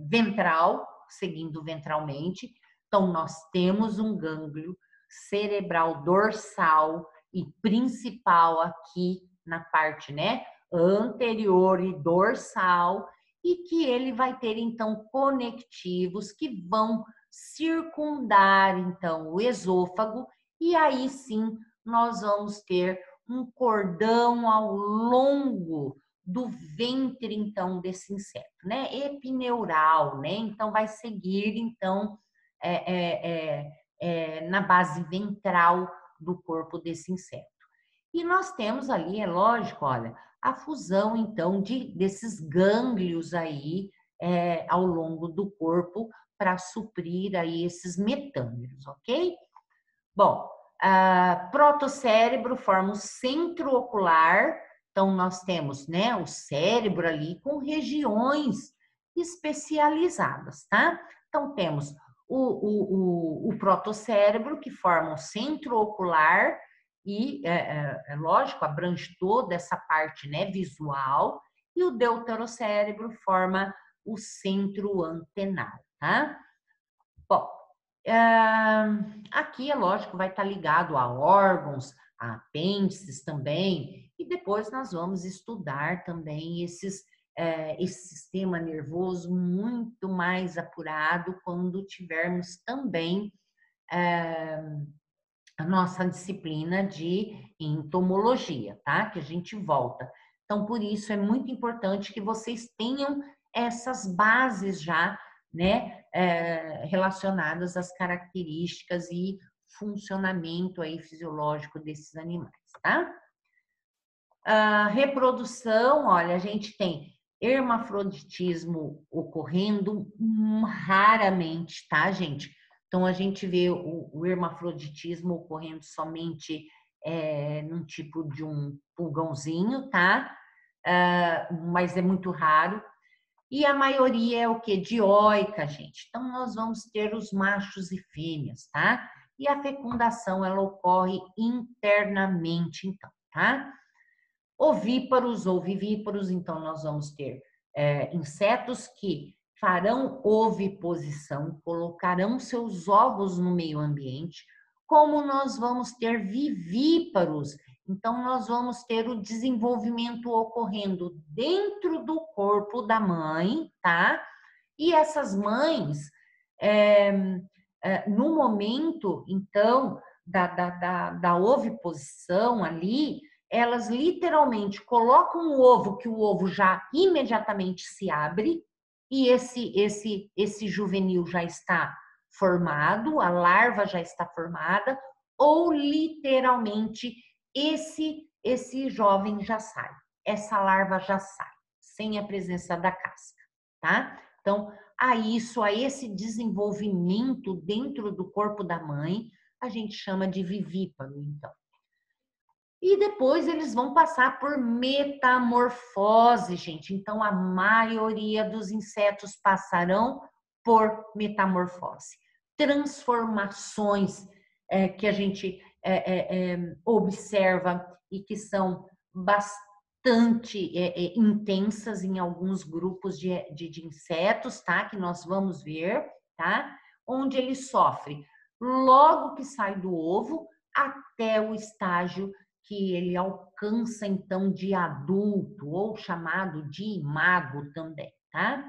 ventral, seguindo ventralmente. Então, nós temos um gânglio cerebral dorsal e principal aqui na parte, né, anterior e dorsal, e que ele vai ter, então, conectivos que vão circundar, então, o esôfago, e aí sim nós vamos ter um cordão ao longo do ventre, então, desse inseto, né? Epineural, né? Então, vai seguir, então, na base ventral do corpo desse inseto. E nós temos ali, é lógico, olha, a fusão, então, desses gânglios aí ao longo do corpo para suprir aí esses metâmeros, ok? Bom, protocérebro forma o centro ocular. Então, nós temos, né, o cérebro ali com regiões especializadas, tá? Então, temos o protocérebro, que forma o centro ocular e, lógico, abrange toda essa parte, né, visual, e o deuterocérebro forma o centro antenal, tá? Bom, aqui, é lógico, vai estar ligado a órgãos, a apêndices também, e depois nós vamos estudar também esse sistema nervoso muito mais apurado quando tivermos também a nossa disciplina de entomologia, tá? Que a gente volta. Então, por isso é muito importante que vocês tenham essas bases já, né, relacionadas às características e funcionamento aí fisiológico desses animais, tá? Reprodução, olha, a gente tem hermafroditismo ocorrendo raramente, tá, gente? Então, a gente vê o hermafroditismo ocorrendo somente num tipo de um pulgãozinho, tá? Mas é muito raro. E a maioria é o quê? Dioica, gente. Então, nós vamos ter os machos e fêmeas, tá? E a fecundação, ela ocorre internamente, então, tá? Ovíparos ou vivíparos, então, nós vamos ter insetos que farão oviposição, colocarão seus ovos no meio ambiente, como nós vamos ter vivíparos. Então, nós vamos ter o desenvolvimento ocorrendo dentro do corpo da mãe, tá? E essas mães, no momento, então, da oviposição ali, elas literalmente colocam o ovo, que o ovo já imediatamente se abre, e esse juvenil já está formado, a larva já está formada, ou literalmente esse jovem já sai, essa larva já sai, sem a presença da casca, tá? Então, a esse desenvolvimento dentro do corpo da mãe, a gente chama de vivíparo, então. E depois eles vão passar por metamorfose, gente. Então, a maioria dos insetos passarão por metamorfose. Transformações que a gente observa e que são bastante intensas em alguns grupos de insetos, tá? Que nós vamos ver, tá? Onde ele sofre logo que sai do ovo até o estágio que ele alcança, então, de adulto, ou chamado de imago também, tá?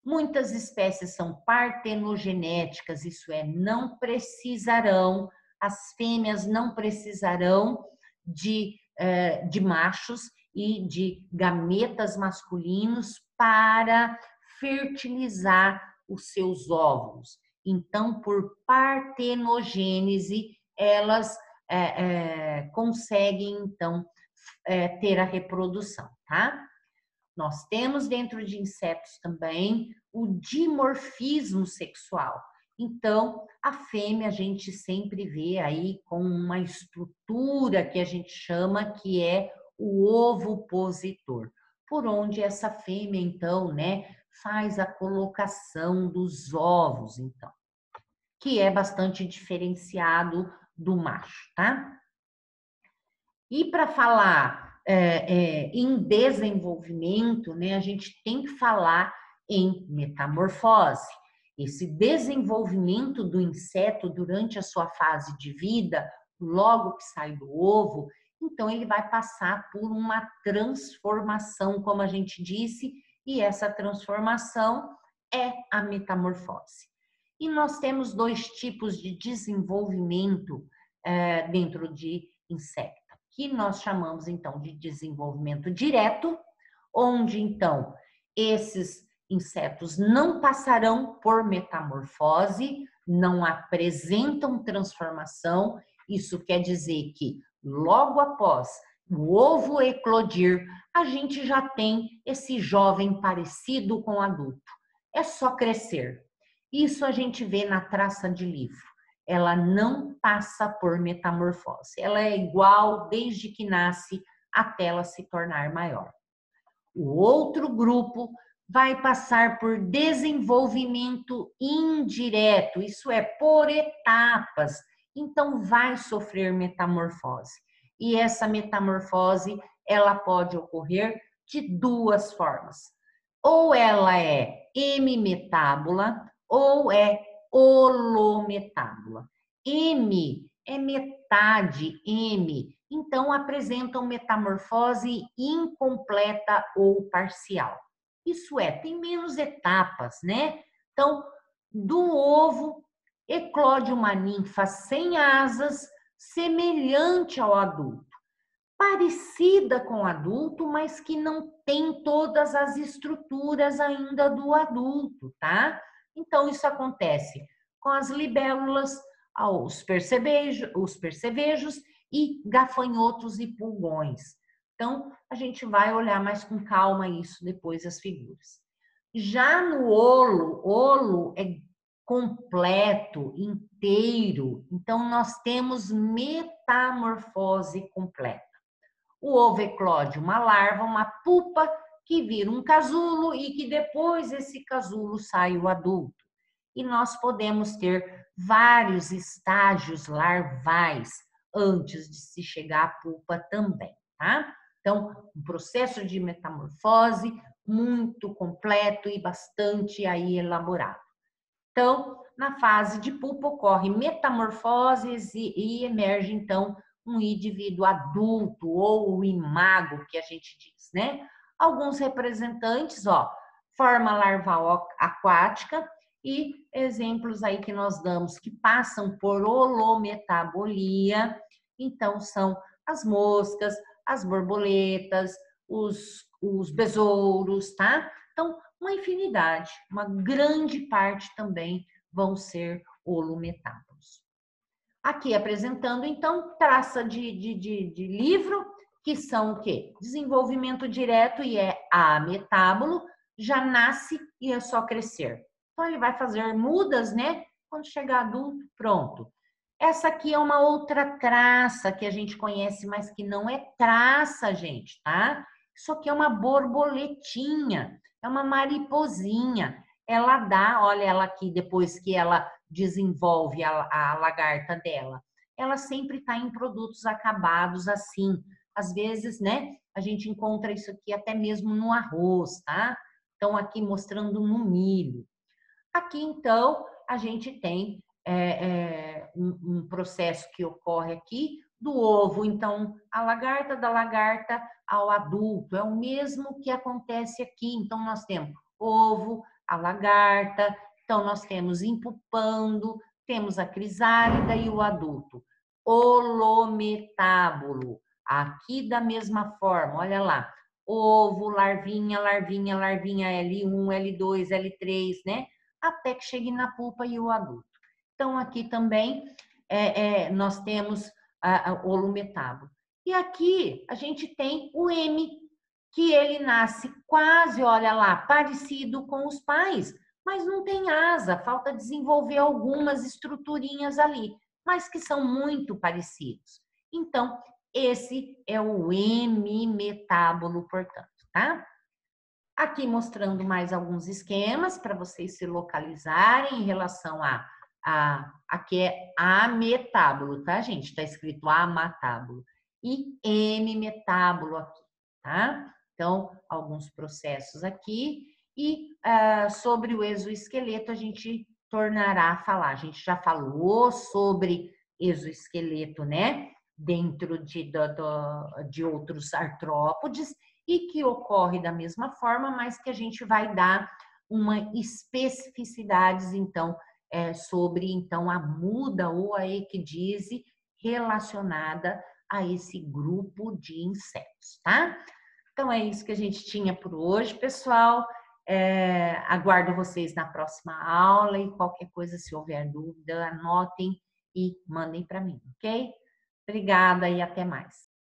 Muitas espécies são partenogenéticas, isso é, não precisarão, as fêmeas não precisarão de machos e de gametas masculinos para fertilizar os seus óvulos. Então, por partenogênese, elas conseguem, então, ter a reprodução, tá? Nós temos dentro de insetos também o dimorfismo sexual. Então, a fêmea a gente sempre vê aí com uma estrutura que a gente chama que é o ovopositor, por onde essa fêmea, então, né, faz a colocação dos ovos, então, que é bastante diferenciado do macho, tá? E para falar em desenvolvimento, né, a gente tem que falar em metamorfose. Esse desenvolvimento do inseto durante a sua fase de vida, logo que sai do ovo, então ele vai passar por uma transformação, como a gente disse, e essa transformação é a metamorfose. E nós temos dois tipos de desenvolvimento dentro de insetos, que nós chamamos então de desenvolvimento direto, onde então esses insetos não passarão por metamorfose, não apresentam transformação. Isso quer dizer que logo após o ovo eclodir, a gente já tem esse jovem parecido com o adulto. É só crescer. Isso a gente vê na traça de livro. Ela não passa por metamorfose. Ela é igual desde que nasce até ela se tornar maior. O outro grupo vai passar por desenvolvimento indireto, isso é, por etapas. Então, vai sofrer metamorfose. E essa metamorfose, ela pode ocorrer de duas formas. Ou ela é hemimetábola, ou é holometábola. M é metade, M. Então, apresentam metamorfose incompleta ou parcial. Isso é, tem menos etapas, né? Então, do ovo, eclode uma ninfa sem asas, semelhante ao adulto. Parecida com o adulto, mas que não tem todas as estruturas ainda do adulto, tá? Então, isso acontece com as libélulas, os percevejos e gafanhotos e pulgões. Então, a gente vai olhar mais com calma isso depois, as figuras. Já no olo é completo, inteiro. Então, nós temos metamorfose completa. O ovo eclode uma larva, uma pupa, que vira um casulo e que depois esse casulo sai o adulto. E nós podemos ter vários estágios larvais antes de se chegar à pupa também, tá? Então, um processo de metamorfose muito completo e bastante aí elaborado. Então, na fase de pupa ocorre metamorfoses e emerge, então, um indivíduo adulto ou o imago, que a gente diz, né? Alguns representantes, ó, forma larval aquática e exemplos aí que nós damos que passam por holometabolia, então são as moscas, as borboletas, os besouros, tá? Então, uma infinidade, uma grande parte também vão ser holometábolos. Aqui apresentando, então, traça de livro, que são o quê? Desenvolvimento direto e é ametábolo, já nasce e é só crescer. Então, ele vai fazer mudas, né? Quando chegar adulto, pronto. Essa aqui é uma outra traça que a gente conhece, mas que não é traça, gente, tá? Isso aqui é uma borboletinha, é uma mariposinha. Ela dá, olha ela aqui, depois que ela desenvolve a lagarta dela. Ela sempre está em produtos acabados assim. Às vezes, né, a gente encontra isso aqui até mesmo no arroz, tá? Então, aqui mostrando no milho. Aqui, então, a gente tem um processo que ocorre aqui do ovo, então, a lagarta da lagarta ao adulto, é o mesmo que acontece aqui. Então, nós temos ovo, a lagarta, então, nós temos impupando, temos a crisálida e o adulto. Holometábulo, aqui da mesma forma, olha lá, ovo, larvinha, larvinha, larvinha, L1, L2, L3, né? Até que chegue na pulpa e o adulto. Então, aqui também nós temos o holometábulo. E aqui a gente tem o M, que ele nasce quase, olha lá, parecido com os pais, mas não tem asa, falta desenvolver algumas estruturinhas ali, mas que são muito parecidos. Então, esse é o hemimetábulo, portanto, tá? Aqui mostrando mais alguns esquemas para vocês se localizarem em relação aqui é ametábulo, tá, gente? Está escrito amatábulo. E hemimetábulo aqui, tá? Então, alguns processos aqui. E sobre o exoesqueleto, a gente tornará a falar. A gente já falou sobre exoesqueleto, né? Dentro de outros artrópodes, e que ocorre da mesma forma, mas que a gente vai dar uma especificidades, então, sobre então a muda ou a equidise relacionada a esse grupo de insetos, tá? Então, é isso que a gente tinha por hoje, pessoal. Aguardo vocês na próxima aula e qualquer coisa, se houver dúvida, anotem e mandem para mim, ok? Obrigada e até mais.